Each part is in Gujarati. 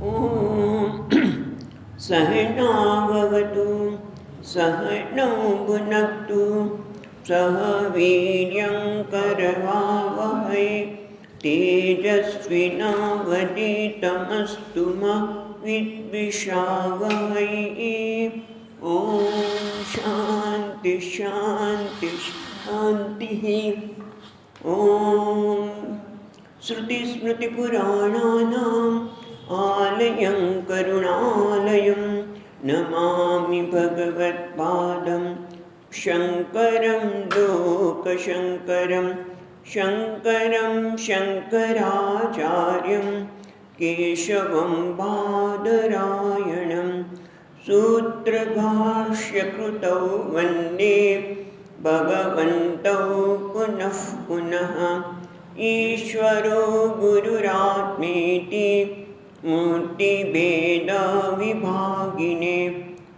ॐ सहनाववतु सहनौ भुनक्तु सह वीर्यं करवावहै तेजस्विनावधीतमस्तु मा विद्विषावहै। ॐ शान्ति शान्ति शान्तिः। ॐ श्रुतिस्मृतिपुराणानाम् आलयं करुणालयं नमामि भगवत्पादं शङ्करं लोकशङ्करं शङ्करं शङ्कराचार्यं केशवं बादरायणं सूत्रभाष्यकृतौ वन्दे भगवन्तौ पुनः पुनः। ईश्वरो गुरुरात्मेति मूर्तिभेदविभागिने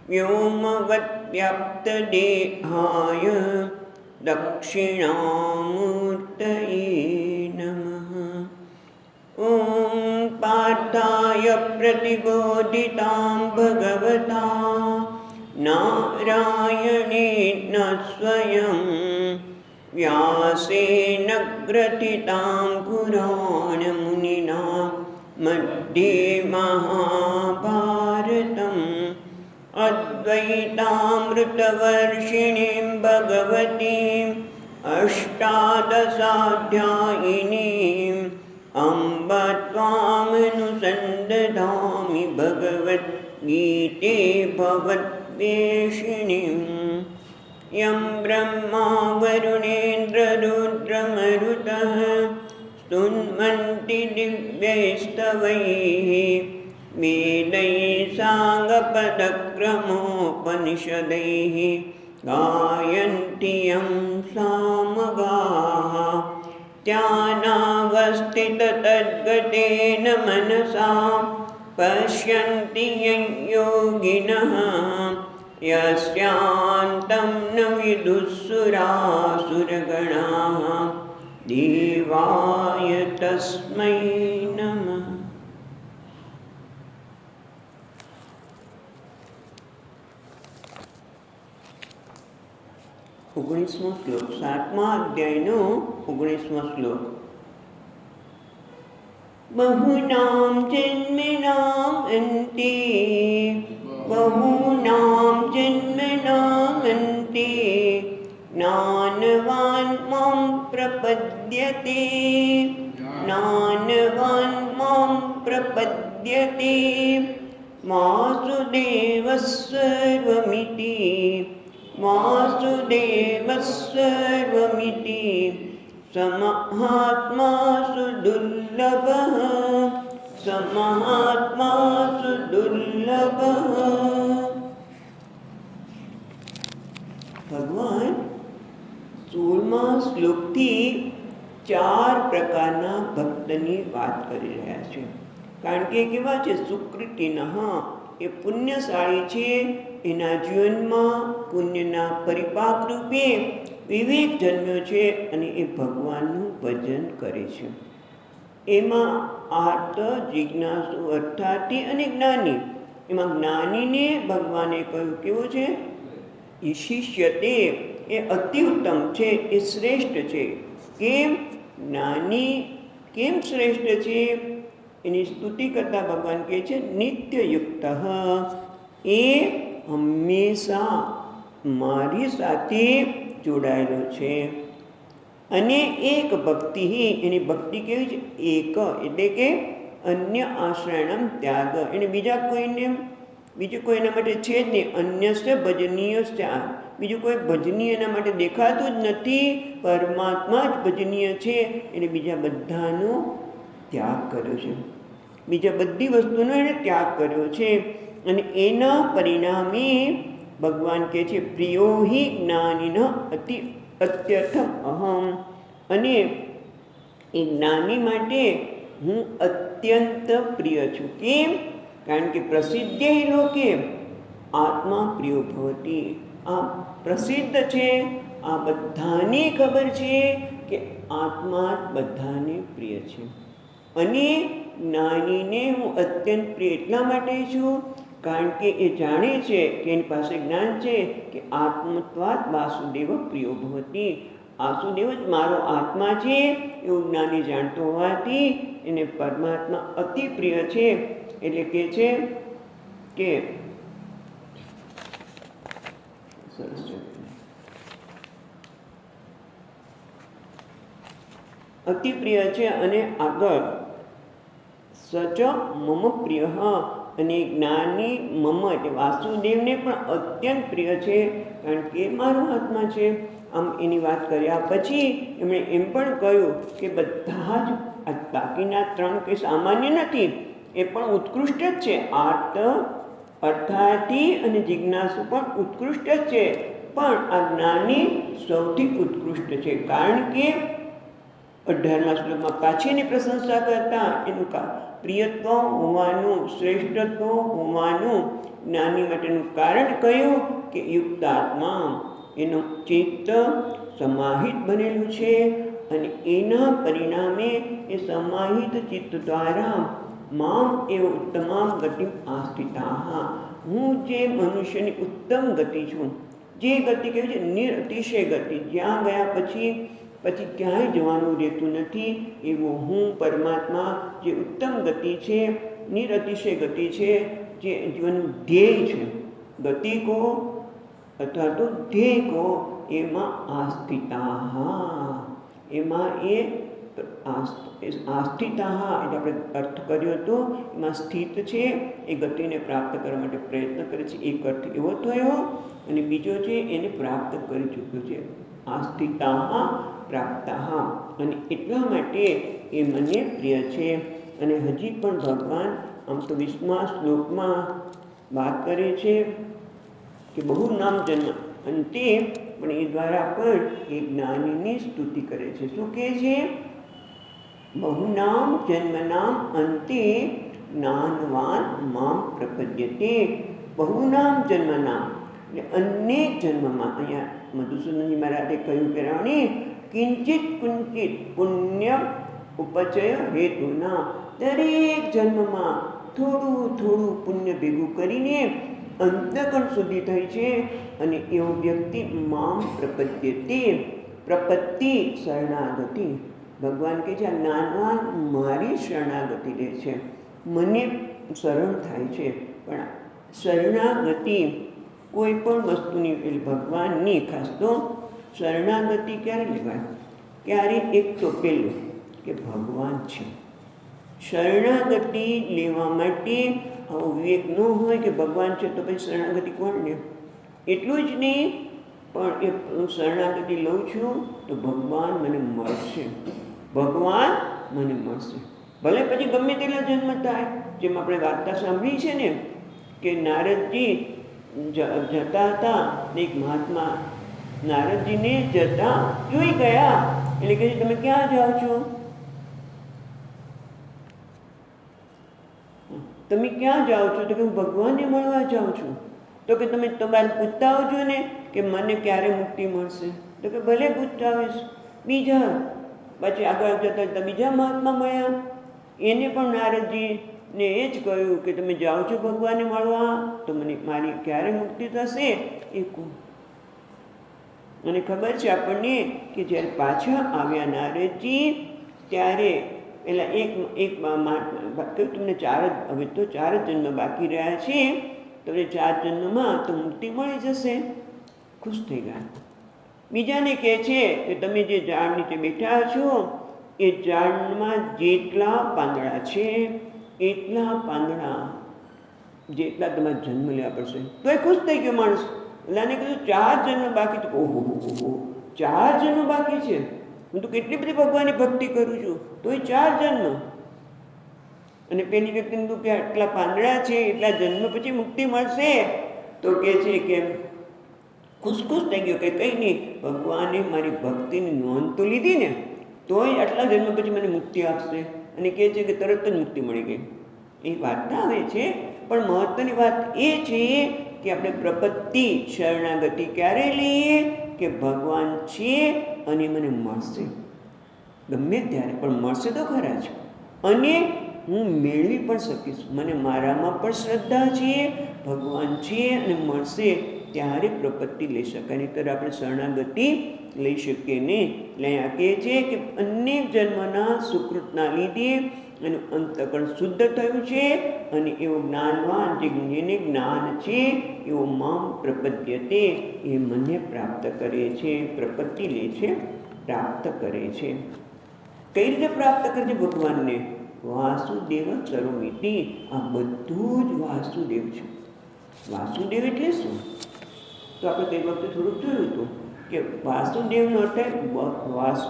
व्योमवद्व्याप्तदेहाय दक्षिणामूर्तये नमः। ॐ पार्थाय प्रतिबोधितां भगवता नारायणेन स्वयं व्यासेन ग्रथितां पुराणमुनिना मध्ये महाभारतम् अद्वैतामृतवर्षिणीं भगवतीम् अष्टादशाध्यायिनीम् अम्ब त्वामनुसन्दधामि भगवद्गीते भवद्वेषिणीम्। यं ब्रह्मा वरुणेन्द्ररुद्रमरुतः स्तुन्वन्ति दिव्यैस्तवैः वेदैः साङ्गपदक्रमोपनिषदैः गायन्ति यं सामगाः। ध्यानावस्थिततद्गतेन मनसा पश्यन्ति यं योगिनः यस्यान्तं न विदुःसुरासुरगणाः देवाय तस्मै नमः। ओगणीसमो श्लोक 7मा अध्यायનો 19મો શ્લોક। બહુનામ જન્મનામ અંતે બહુનામ જન્મનામ અંતે જ્ઞાનવાન માં પ્રપદ્યતે જ્ઞાનવાન માં પ્રપદ્યતે વાસુદેવः સર્વમિતિ वासुदेवः सर्वमिति समहात्मा सुदुर्लभः समहात्मा सुदुर्लभः। भगवान 16મા શ્લોકથી 4 પ્રકારના ભક્તની વાત કરી રહ્યા છે। કારણ કે કેવા છે, સુકૃતિનઃ એ પુણ્યશાળી છે, એના જીવનમાં પુણ્યના પરિપાક રૂપે વિવેક જન્મ્યો છે અને એ ભગવાનનું ભજન કરે છે। એમાં આર્ત, જિજ્ઞાસુ, અર્થાર્થી અને જ્ઞાની। એમાં જ્ઞાનીને ભગવાને કહ્યું કેવો છે, એ શિષ્યતે એ અતિ ઉત્તમ છે, એ શ્રેષ્ઠ છે। કેમ જ્ઞાની કેમ શ્રેષ્ઠ છે એની સ્તુતિ કરતા ભગવાન કહે છે નિત્યયુક્ત એ હંમેશા મારી સાથે જોડાયેલો છે। અને એક ભક્તિ એની ભક્તિ કેવી છે, એક એટલે કે અન્ય આશ્રયણમ ત્યાગ, એને બીજું કોઈ એના માટે છે જ નહીં। અન્યસ્ય ભજનીય ત્યાગ, બીજું કોઈ ભજનીય એના માટે દેખાતું જ નથી, પરમાત્મા જ ભજનીય છે, એને બીજા બધાનો ત્યાગ કર્યો છે, બીજા બધી વસ્તુનો એણે ત્યાગ કર્યો છે। અને એના પરિણામે ભગવાન કહે છે પ્રિયો હિ જ્ઞાનિન અતિ અત્યર્થમ અહમ, અને એ જ્ઞાની માટે હું અત્યંત પ્રિય છું। કેમ? કારણ કે પ્રસિદ્ધે લોકે આત્મા પ્રિયો ભવતિ, આ પ્રસિદ્ધ છે, આ બધાને ખબર છે કે આત્મા બધાને પ્રિય છે। અને જ્ઞાનીને હું અત્યંત પ્રિય એટલા માટે છું કારણ કે એ જાણે છે કે એની પાસે જ્ઞાન છે કે આત્મત્વાત વાસુદેવ પ્રિયો ભવતી, વાસુદેવ જ મારો આત્મા છે એવું જ્ઞાની જાણતો હોવાથી એને પરમાત્મા અતિ પ્રિય છે. એટલે કે છે કે અતિ પ્રિય છે. અને આગળ સચ મમ પ્રિય, અને જ્ઞાની મમ એટલે વાસુદેવને પણ અત્યંત પ્રિય છે કારણ કે મારો આત્મા છે. આમ એની વાત કર્યા પછી એમણે એમ પણ કહ્યું કે બધા જ બાકીના ત્રણ કંઈ સામાન્ય નથી, એ પણ ઉત્કૃષ્ટ જ છે. આર્ત, અર્થાર્થી અને જિજ્ઞાસુ પણ ઉત્કૃષ્ટ જ છે, પણ આ જ્ઞાની સૌથી ઉત્કૃષ્ટ છે. કારણ કે 18મા શ્લોકમાં પાછી એની પ્રશંસા કરતા એનું પ્રિયત્વ હોવાનું, શ્રેષ્ઠત્વ હોવાનું જ્ઞાની માટેનું કારણ કહ્યું કે યુક્તાત્મા, એનું ચિત્ત સમાહિત બનેલું છે અને એના પરિણામે એ સમાહિત ચિત્ત દ્વારા મામ એવ ઉત્તમામ ગતિ આસ્થિતા, હું જે મનુષ્યની ઉત્તમ ગતિ છું, જે ગતિ કહેવાય છે નિરતિશય ગતિ, જ્યાં ગયા પછી ક્યાંય જવાનું રહેતું નથી, એવો હું પરમાત્મા જે ઉત્તમ ગતિ છે, નિરતિશય ગતિ છે, જે જીવનનું ધ્યેય છે, ગતિ કો અથવા તો ધ્યેય કો, એમાં આસ્થિતા, એમાં એ આસ્થિતા એટલે આપણે અર્થ કર્યો હતો, એમાં સ્થિત છે, એ ગતિને પ્રાપ્ત કરવા માટે પ્રયત્ન કરે છે. એક અર્થ એવો થયો અને બીજો છે એને પ્રાપ્ત કરી ચૂક્યો છે, આસ્થિતા પ્રાપ્ત. અને એટલા માટે એ મને પ્રિય છે. અને હજી પણ ભગવાન આમ તો 20મા શ્લોકમાં વાત કરે છે કે બહુ નામ જન્મ અંતે, પણ એ દ્વારા પણ એ જ્ઞાનીની સ્તુતિ કરે છે. શું કહે છે? બહુનામ જન્મનામ અંતે જ્ઞાનવાન મામ પ્રપદ્યતે. બહુનામ જન્મનામ એટલે અનેક જન્મમાં, અહીંયા મધુસૂદનજી મહારાજે કહ્યું કે રાણી કિંચિત કુંચિત પુણ્ય ઉપચય હેતુના, દરેક જન્મમાં થોડું થોડું પુણ્ય ભેગું કરીને અંતકણ સુધી થાય છે. અને એવો વ્યક્તિ મામ પ્રપદ્યતે, પ્રપત્તિ શરણાગતિ, ભગવાન કહે છે આ જ્ઞાનવાન મારી શરણાગતિ લે છે, મને શરણ થાય છે. પણ શરણાગતિ કોઈ પણ વસ્તુની, ભગવાનની ખાસ તો શરણાગતિ ક્યારે લેવાય? ક્યારે? એક તો પેલું કે ભગવાન છે. શરણાગતિ લેવા માટે આવો વિવેક ન હોય કે ભગવાન છે તો પછી શરણાગતિ કોણ લે? એટલું જ નહીં, પણ એ હું શરણાગતિ લઉં છું તો ભગવાન મને મળશે, ભગવાન મને મળશે. ભલે પછી ગમે તેટલા જન્મ થાય. જેમ આપણે વાર્તા સાંભળી છે ને કે નારદજી જતા હતા, એક મહાત્મા નારદજીને જતા જોઈ ગયા, એટલે કે તમે ક્યાં જાઓ છો? તમે ક્યાં જાઓ છો? તો કે હું ભગવાનને મળવા જાઉં છું. તો કે તમે તમારે પૂછતા આવજો ને કે મને ક્યારે મુક્તિ મળશે? તો કે ભલે પૂછતા આવીશ. બીજા પછી આગળ જતા બીજા મહાત્મા મળ્યા, એને પણ નારદજીને એ જ કહ્યું કે તમે જાઓ છો ભગવાનને મળવા, તો મને મારી ક્યારે મુક્તિ થશે એ કહો. મને ખબર છે આપણને કે જ્યારે પાછા આવ્યા નારદજી, ત્યારે પેલા એક મહાત્મા કહ્યું તમને હવે તો 4 જ જન્મ બાકી રહ્યા છે, તો એ 4 જન્મમાં તો મુક્તિ મળી જશે. ખુશ થઈ ગયા. બીજાને કહે છે કે તમે જે ઝાડ નીચે બેઠા છો એ ઝાડમાં જેટલા પાંદડા છે એટલા પાંદડા જેટલા તમારે જન્મ લેવા પડશે. તો એ ખુશ થઈ ગયો માણસ. એટલે કીધું 4 જન્મ બાકી. તો ઓહો 4 જન્મ બાકી છે, હું તો કેટલી બધી ભગવાનની ભક્તિ કરું છું, તો એ 4 જન્મ. અને પેલી વ્યક્તિને કીધું કે આટલા પાંદડા છે એટલા જન્મ પછી મુક્તિ મળશે. તો કહે છે કે ખુશ થઈ ગયો કે કંઈ નહીં, ભગવાને મારી ભક્તિની નોંધ તો લીધી ને, તોય આટલા જન્મ પછી મને મુક્તિ આપશે. અને કહે છે કે તરત જ મુક્તિ મળી ગઈ. એ વાર્તા આવે છે, પણ મહત્વની વાત એ છે કે આપણે પ્રપત્તિ શરણાગતિ ક્યારે લઈએ? કે ભગવાન છે અને મને મળશે, ગમે ત્યારે પણ મળશે તો ખરા જ. અને હું મેળવી પણ શકીશ. મને મારામાં પણ શ્રદ્ધા છે, ભગવાન છે અને મળશે ત્યારે પ્રપત્તિ લઈ શકાય, નહીંતર આપણે શરણાગતિ લઈ શકીએ નહીં. એટલે અહીંયા કહે છે કે અનેક જન્મના સુકૃતના લીધે એનું અંતકરણ શુદ્ધ થયું છે અને એવો જ્ઞાનવાન જેને જ્ઞાન છે એવો મામ પ્રપદ્યતે, એ મને પ્રાપ્ત કરે છે, પ્રપત્તિ લે છે, પ્રાપ્ત કરે છે. કઈ રીતે પ્રાપ્ત કરે છે ભગવાનને? વાસુદેવ સર્વમિતિ, આ બધું જ વાસુદેવ છે. વાસુદેવ એટલે શું? તો આપણે કઈ વખતે થોડુંક જોયું હતું કે વાસુદેવનો અર્થ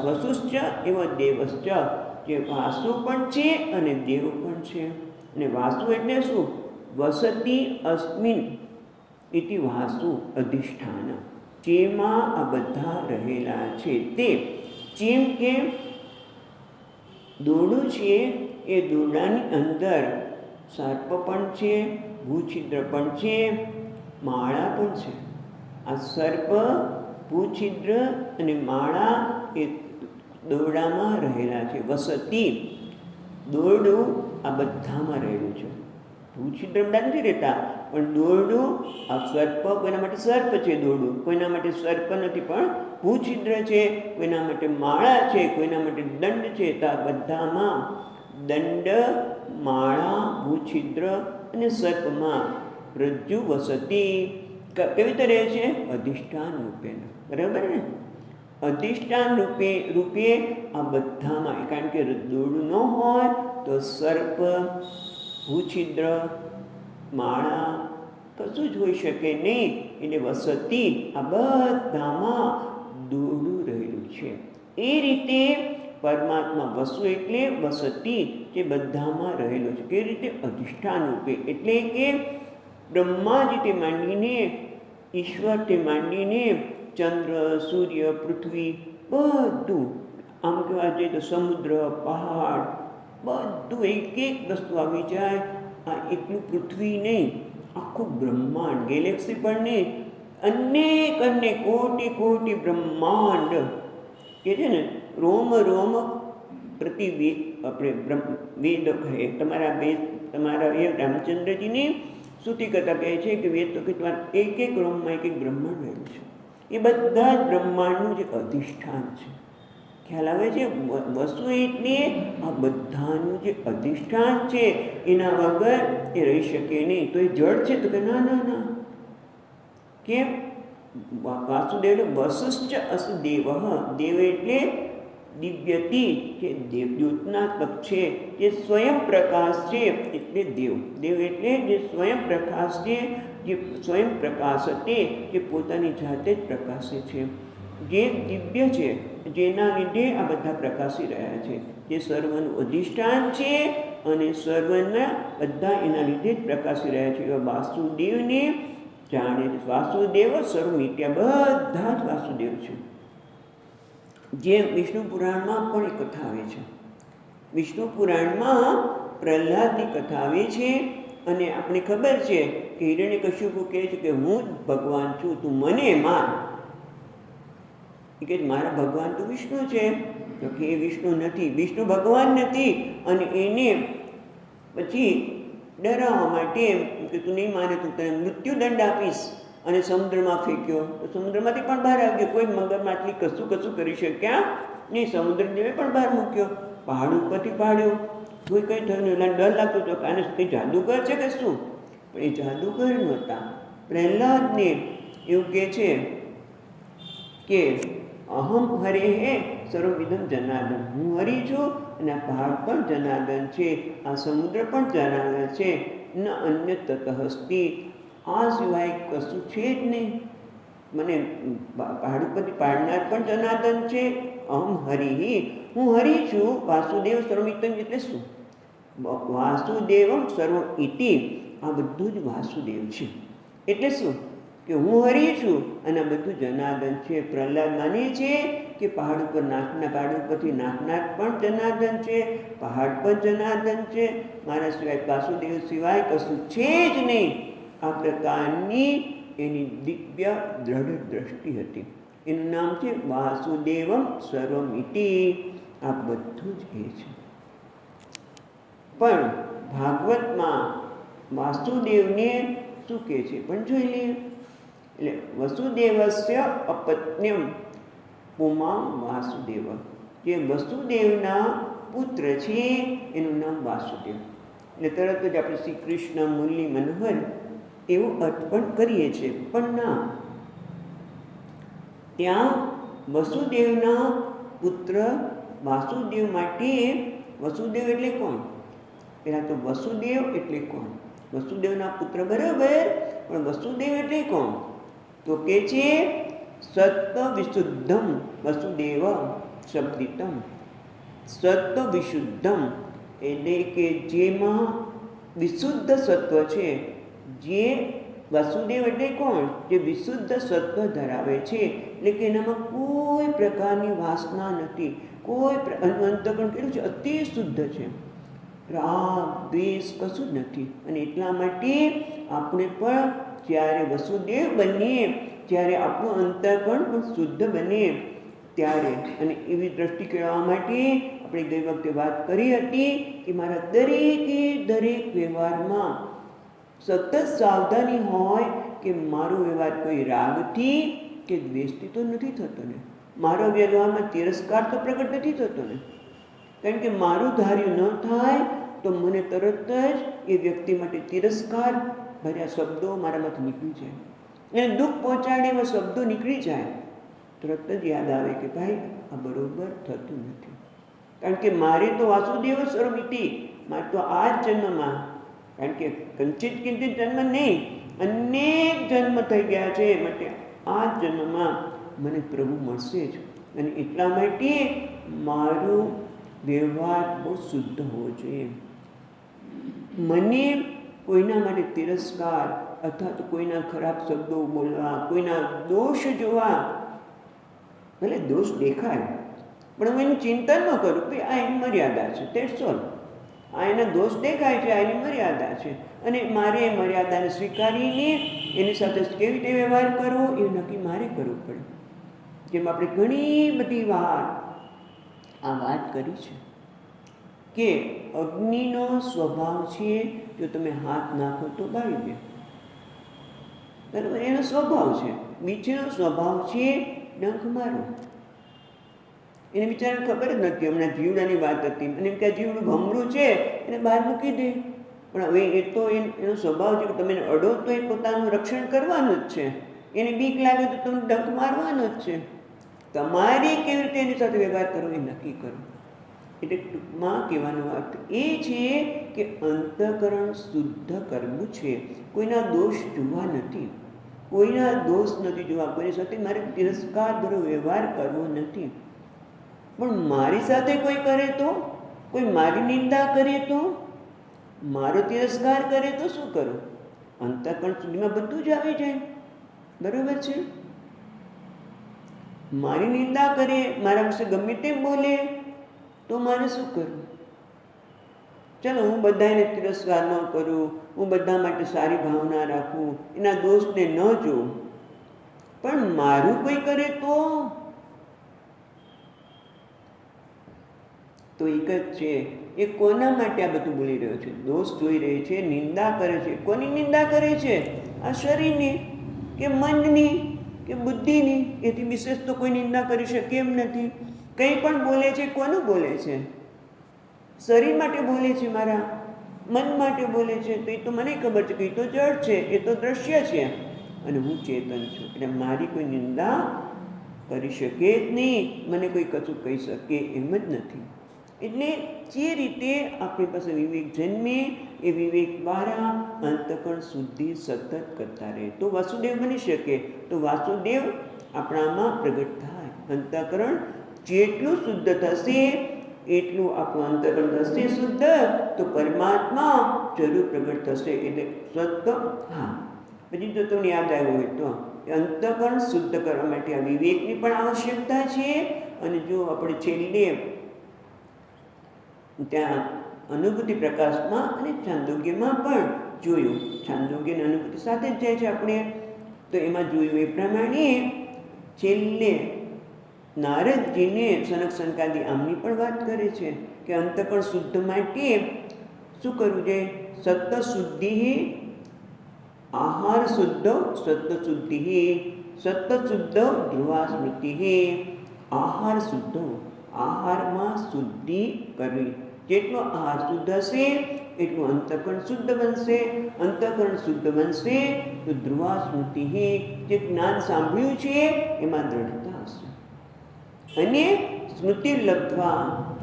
વસુશ્ચ એવા દેવશ્ચ, જે વાસુ પણ છે અને દેવ પણ છે. અને વાસુ એટલે શું? વસતિ અસ્મિન ઇતિ વાસુ અધિષ્ઠાન, જેમાં આ બધા રહેલા છે તે. જેમ કે દોરડું છે, એ દોરડાની અંદર સર્પ પણ છે, ભૂછિદ્ર પણ છે, માળા પણ છે. આ સર્પ, ભૂછિદ્ર અને માળા એ દોરડામાં રહેલા છે. વસતિ, દોરડું આ બધામાં રહેલું છે. ભૂછિદ્ર બધા નથી રહેતા, પણ દોરડું, આ સર્પ, કોઈના માટે સર્પ છે દોરડું, કોઈના માટે સર્પ નથી પણ ભૂછિદ્ર છે, કોઈના માટે માળા છે, કોઈના માટે દંડ છે. તો આ બધામાં દંડ, માળા, ભૂછિદ્ર અને સર્પમાં રજ્જુ વસતિ કેવી રીતે રહે છે? અધિષ્ઠાન રૂપે. બરાબર ને? અધિષ્ઠાન રૂપે આ બધામાં, કારણ કે દોરડું ન હોય તો સર્પ, ભૂછિદ્ર, માળા કશું જ હોઈ શકે નહીં. એટલે વસતિ, આ બધામાં દોરડું રહેલું છે. એ રીતે પરમાત્મા વસુ એટલે વસતિ, જે બધામાં રહેલો છે. કેવી રીતે? અધિષ્ઠાન રૂપે. એટલે કે બ્રહ્માજીથી માંડીને, ઈશ્વરથી માંડીને, ચંદ્ર, સૂર્ય, પૃથ્વી બધું, આમ કહેવા જઈએ તો સમુદ્ર, પહાડ, બધું એક એક વસ્તુ આવી જાય. આ એકલું પૃથ્વી નહીં, આખું બ્રહ્માંડ, ગેલેક્સી પણ નહીં, અનેક અનેક કોટી કોટી બ્રહ્માંડ કે છે ને, રોમ રોમ આપણે વેદ કહે. તમારા એ રામચંદ્રજીની શ્રુતિ કથા કહે છે કે વેદ તો કે તમારા એક એક રોમમાં એક એક બ્રહ્માંડ રહેલું છે. એ બધા જ બ્રહ્માંડનું જે અધિષ્ઠાન છે. ખ્યાલ આવે છે? વસ્તુ એટલે આ બધાનું જે અધિષ્ઠાન છે, એના વગર એ રહી શકે નહીં. તો એ જળ છે? તો કે ના ના ના. કેમ? વાસુદેવ વસુશ્ચ અસ દેવ. દેવ એટલે દિવ્યતિ, કે દેવદૂતનાત્મક છે, જે સ્વયં પ્રકાશ છે, એટલે દેવ. દેવ એટલે જે સ્વયં પ્રકાશ છે, જે સ્વયં પ્રકાશ તે, જે પોતાની જાતે જ પ્રકાશે છે, જે દિવ્ય છે, જેના લીધે આ બધા પ્રકાશી રહ્યા છે, જે સર્વનું અધિષ્ઠાન છે અને સર્વના બધા એના લીધે જ પ્રકાશી રહ્યા છે. એવા વાસુદેવને જાણે છે. વાસુદેવ સર્વમિત્યા, બધા જ વાસુદેવ છે. જેમ વિષ્ણુ પુરાણમાં પણ એક કથા આવે છે. વિષ્ણુ પુરાણમાં પ્રહલાદની કથા આવે છે અને આપણે ખબર છે કે હિરણ્યકશ્યપુ કહે છે કે હું જ ભગવાન છું, તું મને માન. એ કહે મારા ભગવાન તો વિષ્ણુ છે. તો કે એ વિષ્ણુ નથી, વિષ્ણુ ભગવાન નથી. અને એને પછી ડરાવવા માટે કે તું નહીં માને તો તને મૃત્યુદંડ આપીશ, અને સમુદ્રમાં ફેંક્યો. તો સમુદ્રમાંથી પણ બહાર આવી ગયો. કોઈ મગર માછલી કશું કશું કરી શક્યા નહીં. સમુદ્રદેવે પણ બહાર મૂક્યો, પહાડ ઉપરથી પાડ્યો. કોઈ કંઈ થયું નહીં. ડર લાગતો હતો કે આને કંઈ જાદુગર છે કે શું? પણ એ જાદુગર નહોતા. પ્રહલાદને એવું કહે છે કે અહમ હરે હે સર્વવિધમ જનાર્દન, હું હરી છું અને આ પહાડ પણ જનાર્દન છે, આ સમુદ્ર પણ જનાર્દન છે. ન અન્ય તતઃસ્તિ, આ સિવાય કશું છે જ નહીં. મને પહાડ ઉપરથી પાડનાર પણ જનાર્દન છે. અહમ હરિ, હું હરિ છું. વાસુદેવ સર્વમિત્તમ એટલે શું? વાસુદેવમ સર્વ ઇતિ, આ બધું જ વાસુદેવ છે. એટલે શું? કે હું હરિ છું અને આ બધું જનાર્દન છે. પ્રહલાદ માને છે કે પહાડ ઉપર પહાડ ઉપરથી નાખનાર પણ જનાર્દન છે, પહાડ પણ જનાર્દન છે, મારા સિવાય વાસુદેવ સિવાય કશું છે જ નહીં. આ પ્રકારની એની દિવ્ય દ્રઢ દ્રષ્ટિ હતી. એનું નામ છે વાસુદેવમ સર્વમિતિ. આ બધું જ એ છે. પણ ભાગવતમાં વાસુદેવને શું કહે છે પણ જોઈ લઈએ. એટલે વસુદેવસ્ય અપત્ન્યમ પુમાં વાસુદેવ, જે વસુદેવના પુત્ર છે એનું નામ વાસુદેવ. એટલે તરત જ આપણે શ્રી કૃષ્ણ મુરલી મનોહર એવો અર્થ પણ કરીએ છીએ, પણ ના, ત્યાં વસુદેવના પુત્ર વાસુદેવ માટે, વસુદેવ એટલે કોણ? પહેલાં તો વસુદેવ એટલે કોણ? વસુદેવના પુત્ર બરાબર, પણ વસુદેવ એટલે કોણ? તો કે છે સત્વ વિશુદ્ધમ વસુદેવ શબ્દિતમ. સત્વ વિશુદ્ધમ એટલે કે જેમાં વિશુદ્ધ સત્વ છે, જે વસુદેવ એટલે કોણ? જે વિશુદ્ધ સત્વ ધરાવે છે, એટલે કે એનામાં કોઈ પ્રકારની વાસના નથી, કોઈ અંતઃકરણ કેટલું છે? અતિ શુદ્ધ છે, રાગ દ્વેષ કશું જ નથી. અને એટલા માટે આપણે પણ જ્યારે વસુદેવ બનીએ, જ્યારે આપણું અંતઃકરણ પણ શુદ્ધ બને ત્યારે, અને એવી દ્રષ્ટિ કહેવા માટે આપણે ગઈ વખતે વાત કરી હતી કે મારા દરેકે દરેક વ્યવહારમાં સતત સાવધાની હોય કે મારો વ્યવહાર કોઈ રાગથી કે દ્વેષથી તો નથી થતો ને, મારો વ્યવહારમાં તિરસ્કાર તો પ્રગટ નથી થતો ને. કારણ કે મારું ધાર્યું ન થાય તો મને તરત જ એ વ્યક્તિ માટે તિરસ્કાર ભર્યા શબ્દો મારામાંથી નીકળી જાય, એને દુઃખ પહોંચાડે એવા શબ્દો નીકળી જાય, તરત જ યાદ આવે કે ભાઈ આ બરોબર થતું નથી. કારણ કે મારે તો વાસુદેવ સ્વરૂપી, મારે તો આ જ જન્મમાં, કારણ કે કંચિત કિંચિત જન્મ નહીં, અનેક જન્મ થઈ ગયા છે, માટે આ જ જન્મમાં મને પ્રભુ મળશે જ. અને એટલા માટે મારો વ્યવહાર બહુ શુદ્ધ હોવો જોઈએ. મને કોઈના માટે તિરસ્કાર અથવા તો કોઈના ખરાબ શબ્દો બોલવા, કોઈના દોષ જોવા, ભલે દોષ દેખાય પણ હું એનું ચિંતન ન કરું કે આ એની મર્યાદા છે, દેટ્સ ઓલ. આ એના દોષ દેખાય છે, આ એની મર્યાદા છે, અને મારે એ મર્યાદાને સ્વીકારીને એની સાથે કેવી રીતે વ્યવહાર કરવો એ નક્કી મારે કરવું પડે. જેમ આપણે ઘણી બધી વાર આ વાત કરી છે કે અગ્નિનો સ્વભાવ છે, જો તમે હાથ નાખો તો બાળી દે, બરાબર, એનો સ્વભાવ છે. બીજનો સ્વભાવ છે ડંખ મારો. એને બિચારાને ખબર જ નથી, હમણાં જીવડાની વાત હતી, અને એમ કે જીવડું ભમરું છે એને બહાર મૂકી દે, પણ હવે એ તો એનો સ્વભાવ છે કે તમે અડો તો એ પોતાનું રક્ષણ કરવાનું જ છે, એને બીક લાગે તો તમે ડંખ મારવાનો જ છે. તમારે કેવી રીતે એની સાથે વ્યવહાર કરવો એ નક્કી કરો. એટલે ટૂંકમાં કહેવાનો અર્થ એ છે કે અંતઃકરણ શુદ્ધ કરવું છે, કોઈના દોષ જોવા નથી, કોઈના દોષ નથી જોવા, કોઈની સાથે મારે તિરસ્કાર ભરો વ્યવહાર કરવો નથી. પણ મારી સાથે કોઈ કરે તો, કોઈ મારી નિંદા કરે તો, મારો તિરસ્કાર કરે તો શું કરું? અંતઃકરણ સુધીમાં બધું જ આવી જાય, બરાબર છે. મારી નિંદા કરે, મારા વિશે ગમે તેમ બોલે તો મારે શું કરવું? ચાલો હું બધાને તિરસ્કાર ન કરું, હું બધા માટે સારી ભાવના રાખું, એના દોષને ન જોઉં, પણ મારું કોઈ કરે તો એક જ છે, એ કોના માટે આ બધું બોલી રહ્યો છે? દોષ જોઈ રહી છે, નિંદા કરે છે. કોની નિંદા કરે છે? આ શરીરની કે મનની કે બુદ્ધિની? એથી વિશેષ તો કોઈ નિંદા કરી શકે એમ નથી. કંઈ પણ બોલે છે, કોનું બોલે છે? શરીર માટે બોલે છે, મારા મન માટે બોલે છે, તો એ તો મને ખબર છે કે એ તો જડ છે, એ તો દ્રશ્ય છે, અને હું ચેતન છું. એટલે મારી કોઈ નિંદા કરી શકે જ નહીં, મને કોઈ કશું કહી શકે એમ જ નથી. એટલે જે રીતે આપણી પાસે વિવેક જન્મે એ વિવેક દ્વારા અંતઃકરણ શુદ્ધિ સતત કરતા રહે તો વાસુદેવ બની શકે. તો વાસુદેવ આપણામાં પ્રગટ થાય. અંતઃકરણ જેટલું શુદ્ધ થશે એટલું આપણું અંતઃકરણ થશે શુદ્ધ, તો પરમાત્મા જરૂર પ્રગટ થશે. એટલે સત્વ, હા, પછી જો તમને યાદ આવ્યું હોય તો અંતઃકરણ શુદ્ધ કરવા માટે આ વિવેકની પણ આવશ્યકતા છે. અને જો આપણે છેલ્લે ત્યાં અનુભૂતિ પ્રકાશમાં અને છાંદોગ્યમાં પણ જોયું, છાંદોગ્ય અને અનુભૂતિ સાથે જ જાય છે આપણે, તો એમાં જોયું એ પ્રમાણે છેલ્લે નારદજીને સનક સનકાદી આમની પણ વાત કરે છે કે અંતઃકરણ શુદ્ધ માટે શું કરવું જોઈએ? સત્વશુદ્ધિ આહાર શુદ્ધ સત્વશુદ્ધિ, સત્વશુદ્ધ ધ્રુવા સ્મૃતિ, આહાર શુદ્ધ, આહારમાં શુદ્ધિ કરવી. જેટલો આહાર શુદ્ધ હશે એટલું અંતઃકરણ શુદ્ધ બનશે, અંતઃકરણ શુદ્ધ બનશે તો ધ્રુવા સ્મૃતિ, જે જ્ઞાન સાંભળ્યું છે એમાં દ્રઢતા હશે. અને સ્મૃતિ લબ્ધવા,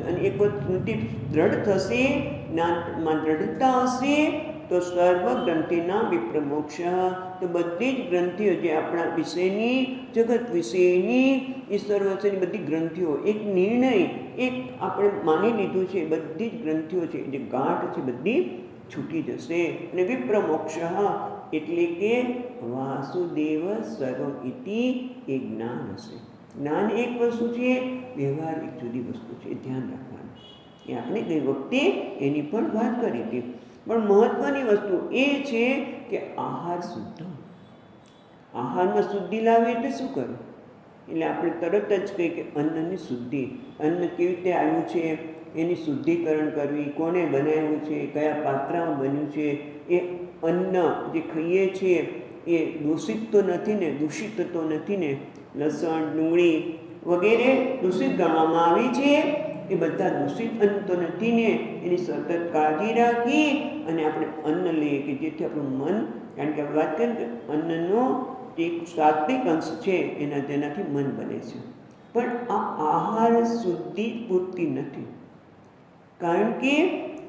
અને એક વખત સ્મૃતિ દ્રઢ થશે, જ્ઞાનમાં દ્રઢતા હશે તો સર્વ ગ્રંથિના વિપ્રમોક્ષ, તો બધી જ ગ્રંથિઓ જે આપણા વિષયની, જગત વિષયની, ઈશ્વર વિષયની બધી ગ્રંથિઓ, એક નિર્ણય, એક આપણે માની લીધું છે, બધી જ ગ્રંથિઓ છે જે ગાંઠ છે બધી છૂટી જશે. અને વિપ્રમોક્ષ એટલે કે વાસુદેવ સર્વમ ઇતિ એ જ્ઞાન હશે. જ્ઞાન એક વસ્તુ છે, વ્યવહાર એક જુદી વસ્તુ છે, ધ્યાન રાખવાનું. એ આપણે ગઈ વખતે એની પણ વાત કરી હતી. પણ મહત્વની વસ્તુ એ છે કે આહાર શુદ્ધ, આહારમાં શુદ્ધિ લાવે એટલે શું કરવું? એટલે આપણે તરત જ કહીએ કે અન્નની શુદ્ધિ, અન્ન કેવી રીતે આવ્યું છે એની શુદ્ધિકરણ કરવી, કોણે બનાવ્યું છે, કયા પાત્રમાં બન્યું છે, એ અન્ન જે ખાઈએ છીએ એ દૂષિત તો નથી ને, દૂષિત તો નથી ને, લસણ ડુંગળી વગેરે દૂષિત ગણવામાં આવી છે, એ બધા દૂષિત અન્ન તો નથી ને, એની સતત કાળજી રાખી અને આપણે અન્ન લઈએ કે જેથી આપણું મન, કારણ કે આપણે વાત કરીએ કે અન્નનો એક સાત્વિક અંશ છે, તેનાથી મન બને છે. પણ આ આહાર શુદ્ધિ પૂરતી નથી, કારણ કે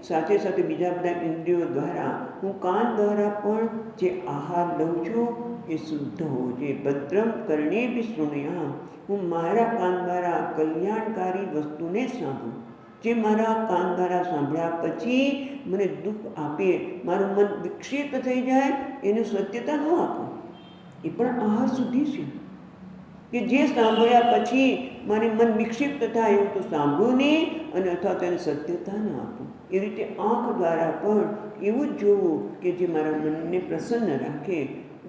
સાથે સાથે બીજા બધા ઇન્દ્રિયો દ્વારા, હું કાન દ્વારા પણ જે આહાર લઉં છું એ શુદ્ધ હોવો જોઈએ. ભદ્રમ કર્ણે બી શૃણ્યામ, હું મારા કાન દ્વારા કલ્યાણકારી વસ્તુને સાંભળું, જે મારા કાન દ્વારા સાંભળ્યા પછી મને દુઃખ આપે, મારું મન વિક્ષેપ થઈ જાય, એને સત્યતા ન આપું, એ પણ આહાર શુદ્ધિ છે. કે જે સાંભળ્યા પછી મારે મન વિક્ષિપ્ત થાય એવું તો સાંભળું નહીં, અને અથવા તેને સત્યતા ન આપું. એ રીતે આંખ દ્વારા પણ એવું જ જોવું કે જે મારા મનને પ્રસન્ન રાખે,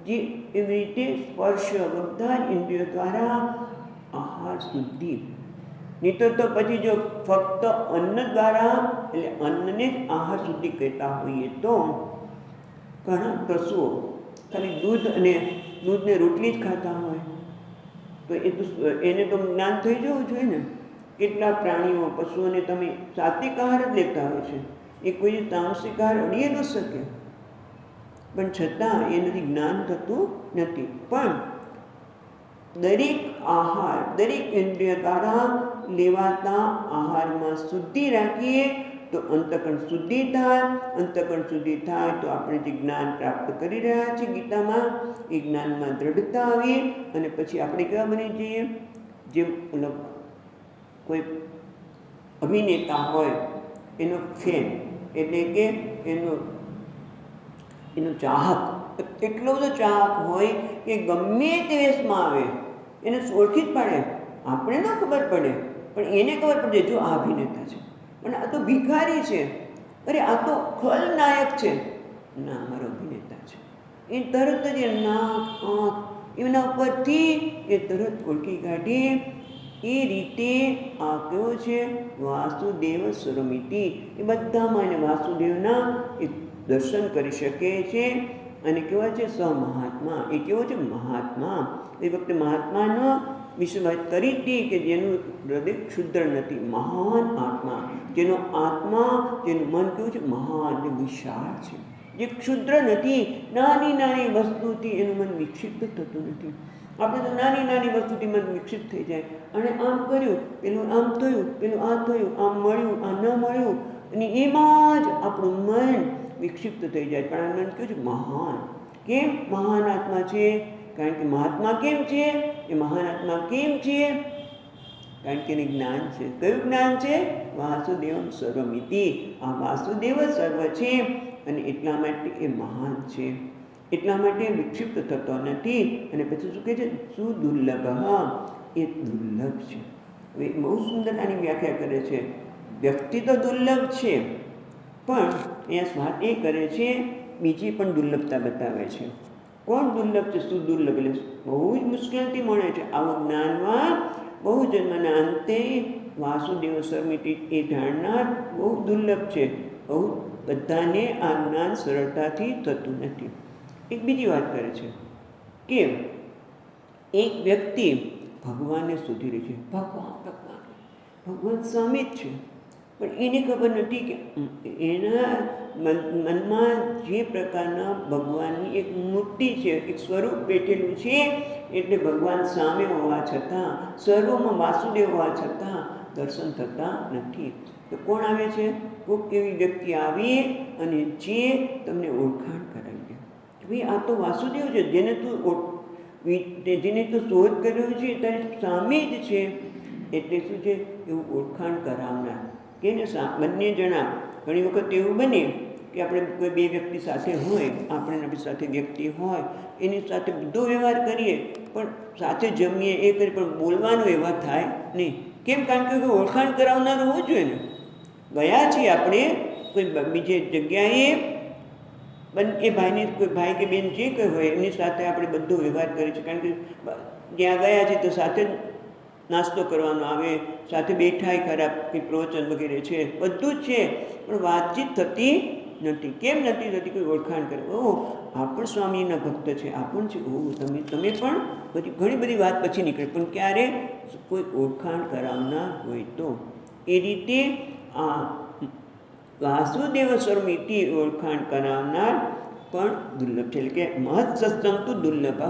જે એવી રીતે સ્પર્શ બધા જ ઇન્દ્રિયો દ્વારા આહાર શુદ્ધિ. નહીં તો પછી જો ફક્ત અન્ન દ્વારા, એટલે અન્નને જ આહાર શુદ્ધિ કહેતા હોઈએ તો ઘણા પશુઓ ખાલી દૂધને રોટલી જ ખાતા હોય તો એને તો જ્ઞાન થઈ જવું જોઈએ ને. કેટલા પ્રાણીઓ, પશુઓને તમે સાત્વિક આહાર જ લેતા હોય છે, એ કોઈ તામસિક આહાર અડીએ ન શકે, પણ છતાં એનાથી જ્ઞાન થતું નથી. પણ દરેક આહાર, દરેક ઇન્દ્રિય દ્વારા લેવાતા આહારમાં શુદ્ધિ રાખીએ તો અંતઃકરણ શુદ્ધિ થાય. અંતઃકરણ શુદ્ધિ થાય તો આપણે જે જ્ઞાન પ્રાપ્ત કરી રહ્યા છીએ ગીતામાં, એ જ્ઞાનમાં દ્રઢતા આવે, અને પછી આપણે કેવા બની જઈએ? જેમ કોઈ અભિનેતા હોય, એનો ફેન એટલે કે એનો ચાહક, એટલો બધો ચાહક હોય કે ગમે તે વેશમાં આવે એને ઓળખી જ પાડે. આપણે ન ખબર પડે પણ એને ખબર પડે, જો આ અભિનેતા છે, પણ આ તો ભિખારી છે, અરે આ તો ખલનાયક છે, ના અમારો અભિનેતા છે. એ તરત જ નાક, આંખ એના ઉપરથી એ તરત ઓળખી કાઢી. એ રીતે આ કેવો છે? વાસુદેવ સ્વરમિતિ. એ બધામાં એને વાસુદેવના એ દર્શન કરી શકે છે. અને કેવા છે? સમહાત્મા. એ કેવો છે? મહાત્મા. એ વખતે મહાત્માનો વિશે વાત કરી હતી કે જેનું હૃદય ક્ષુદ્ર નથી, મહાન આત્મા, જેનો આત્મા, જેનું મન કેવું છે? મહાન, જે વિશાળ છે, જે ક્ષુદ્ર નથી. નાની નાની વસ્તુથી એનું મન વિક્ષિપ્ત થતું નથી. આપણે તો નાની નાની વસ્તુથી મન વિક્ષિપ્ત થઈ જાય, અને આમ કર્યું, પેલું આમ થયું, પેલું આ થયું, આમ મળ્યું, આ ન મળ્યું, અને એમાં જ આપણું મન વિક્ષિપ્ત થઈ જાય. પણ આ મન કેવું છે? મહાન. કેમ મહાન આત્મા છે? કારણ કે મહાત્મા કેમ છે? એ મહાન આત્મા કેમ છે? કારણ કે એને જ્ઞાન છે. કયું જ્ઞાન છે? વાસુદેવમ સર્વમિતિ. આ વાસુદેવ સર્વ છે, અને એટલા માટે એ મહાન છે, એટલા માટે વિક્ષિપ્ત થતો નથી. અને પછી શું કહે છે? સુદુર્લભ. એ દુર્લભ છે. હવે બહુ સુંદર આની વ્યાખ્યા કરે છે. વ્યક્તિ તો દુર્લભ છે, પણ અહીંયા વાત એ કરે છે, બીજી પણ દુર્લભતા બતાવે છે. કોણ દુર્લભ છે? સુદુર્લભ, એટલે બહુ જ મુશ્કેલથી મળે છે. આવું જ્ઞાનમાં બહુ જન્મના અંતે વાસુદેવ સર્વમિતિ એ જાણનાર બહુ દુર્લભ છે, બહુ બધાને આ જ્ઞાન સરળતાથી થતું નથી. એક બીજી વાત કરે છે કે એક વ્યક્તિ ભગવાનને શોધી રહી છે, ભગવાન ભગવાન ભગવાન સામે જ છે, પણ એને ખબર નથી કે એના મનમાં જે પ્રકારના ભગવાનની એક મૂર્તિ છે, એક સ્વરૂપ બેઠેલું છે, એટલે ભગવાન સામે હોવા છતાં, સર્વમાં વાસુદેવ હોવા છતાં દર્શન થતા નથી. તો કોણ આવે છે? કોઈક એવી વ્યક્તિ આવી અને જે તમને ઓળખાણ કરાવી દે, ભાઈ આ તો વાસુદેવ છે, જેને તું શોધ કર્યો છે તારી સામે જ છે. એટલે શું છે? એવું ઓળખાણ કરાવનાર કે ને બંને જણા. ઘણી વખત એવું બને કે આપણે કોઈ બે વ્યક્તિ સાથે હોય, આપણી સાથે વ્યક્તિ હોય, એની સાથે બધો વ્યવહાર કરીએ, પણ સાથે જમીએ એ કરીએ, પણ બોલવાનો વ્યવહાર થાય નહીં. કેમ? કારણ કે ઓળખાણ કરાવનાર હોવું જોઈએ ને. ગયા છીએ આપણે કોઈ બીજી જગ્યાએ, એ ભાઈની કોઈ ભાઈ કે બેન જે કંઈ હોય એની સાથે આપણે બધો વ્યવહાર કરીએ છીએ, કારણ કે જ્યાં ગયા છીએ તો સાથે જ નાસ્તો કરવાનો આવે, સાથે બેઠાય ખરાબ કે પ્રવચન વગેરે છે, બધું જ છે, પણ વાતચીત થતી નથી. કેમ નથી થતી? કોઈ ઓળખાણ કરે, ઓહ આ પણ સ્વામીના ભક્ત છે, આ પણ છે, ઓહ તમે પણ બધી ઘણી બધી વાત પછી નીકળે, પણ ક્યારે કોઈ ઓળખાણ કરાવનાર હોય તો. એ રીતે આ વાસુદેવ સ્વરૂપથી ઓળખાણ કરાવનાર પણ દુર્લભ છે. એટલે કે મહત સત્સંગ તો દુર્લભ.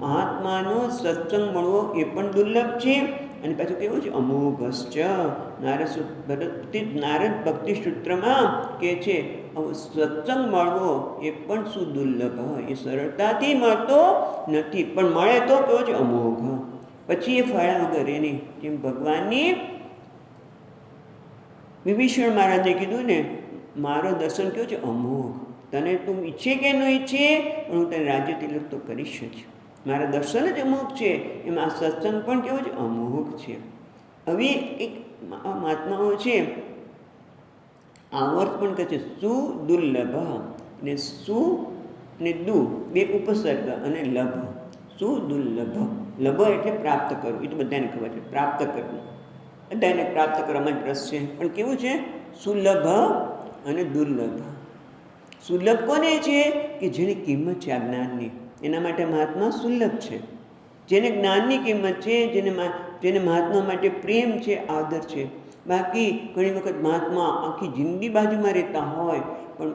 મહાત્માનો સત્સંગ મળવો એ પણ દુર્લભ છે. અને પાછું કેવું છે? અમોઘશ્ચ. નારદ ભક્તિ સૂત્રમાં કે છે સત્સંગ મળવો એ પણ શું દુર્લભ, એ સરળતાથી મળતો નથી, પણ મળે તો કેવો છે? અમોઘ. પછી એ ફળા વગર એની જેમ ભગવાનની વિભીષણ મહારાજે કીધું ને, મારો દર્શન કેવું છે? અમોઘ. તને તું ઈચ્છે કે ન ઈચ્છે, પણ હું તને રાજ્ય તિલક તો કરીશ જ. મારા દર્શન જ અમોઘ છે, એમાં સત્સંગ પણ કેવો છે? અમોઘ છે. હવે એક મહાત્માઓ છે આવર્ત પણ કહે છે સુદુર્લભ, ને સુ ને દુ બે ઉપસર્ગ અને લભ. સુદુર્લભ, લભ એટલે પ્રાપ્ત કરવું, એ તો બધાને ખબર છે, પ્રાપ્ત કરવું, બધાને પ્રાપ્ત કરવામાં જ રસ છે, પણ કેવું છે? સુલભ અને દુર્લભ. સુલભ કોને છે? કે જેની કિંમત છે આ જ્ઞાનની, એના માટે મહાત્મા સુલભ છે. જેને જ્ઞાનની કિંમત છે, જેને મહાત્મા માટે પ્રેમ છે, આદર છે. બાકી ઘણી વખત મહાત્મા આખી જિંદગી બાજુમાં રહેતા હોય, પણ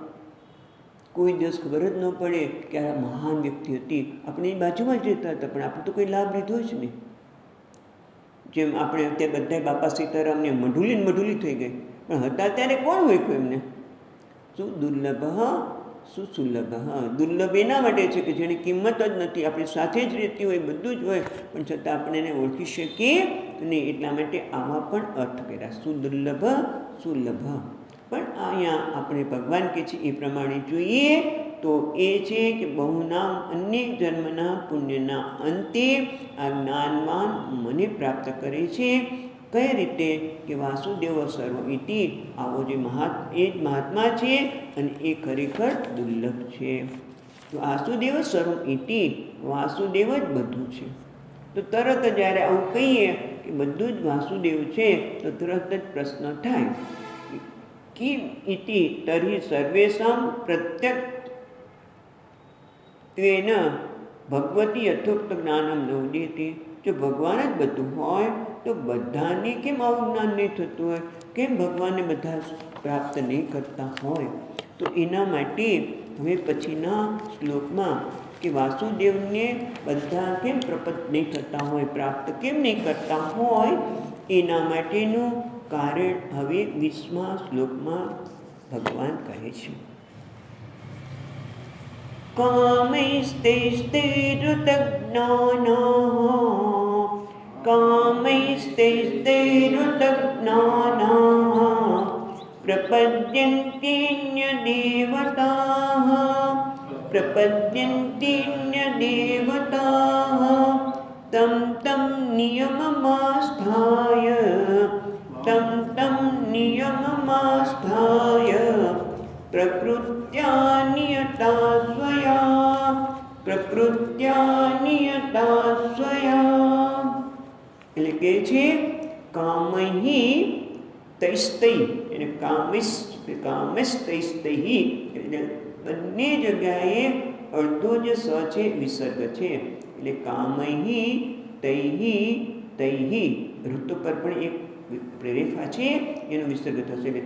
કોઈ દિવસ ખબર જ ન પડે કે આ મહાન વ્યક્તિ હતી, આપણે એ બાજુમાં જ રહેતા હતા, પણ આપણે તો કોઈ લાભ લીધો જ નહીં. જેમ આપણે અત્યારે બધા બાપા સીતારામને મઢુલી થઈ ગઈ, પણ હતા ત્યારે કોણ ઓળખ્યું એમને? શું દુર્લભ સુસુલભ. દુર્લભ એના માટે છે કે જેની કિંમત જ નથી, આપણી સાથે જ રહેતી હોય, બધું જ હોય, પણ છતાં આપણે એને ઓળખી શકીએ નહીં. એટલા માટે આમાં પણ અર્થ કર્યા, સુદુર્લભ સુલભ. પણ અહીંયા આપણે ભગવાન કહે છે એ પ્રમાણે જોઈએ તો એ છે કે બહુના અનેક જન્મના પુણ્યના અંતે આ જ્ઞાનવાન મને પ્રાપ્ત કરે છે. કઈ રીતે? કે વાસુદેવ સર્વ ઇતિ, આવો જે એ જ મહાત્મા છે અને એ ખરેખર દુર્લભ છે. તો વાસુદેવ સર્વ ઇતિ, વાસુદેવ જ બધું છે. તો તરત જ્યારે આવું કહીએ કે બધું જ વાસુદેવ છે, તો તરત જ પ્રશ્ન થાય કિમ ઇતિ તર્હિ સર્વેષાં પ્રત્યક્ત્વેન ભગવતી યથોક્ત જ્ઞાનમ ન ઉદેતિ. જો ભગવાન જ બધું હોય તો બધાને કેમ આવું જ્ઞાન નહીં થતું હોય? કેમ ભગવાનને બધા પ્રાપ્ત નહીં કરતા હોય? તો એના માટે હવે પછીના શ્લોકમાં કે વાસુદેવને બધા કેમ પ્રપત નહીં થતા હોય, પ્રાપ્ત કેમ નહીં કરતા હોય, એના માટેનું કારણ હવે 20મા શ્લોકમાં ભગવાન કહે છે. કામૈસ્તૈસ્તૈરુતજ્ઞાનાः પ્રપદ્યન્તિન્યદેવતાः तं तं નિયમમાસ્થાય પ્રકૃત્યા નિયતા સ્વયા. એટલે કે છે કામૈ તૈસ્તૈ, એને કામિસ્તૈસ્તૈ એટલે બંને જગ્યાએ અડધો જે સ છે વિસર્ગ છે. એટલે કામૈ તૈ તૈ ઋતુ પર પણ એક પ્રેરેફા છે, એનો વિસર્ગ થશે. એટલે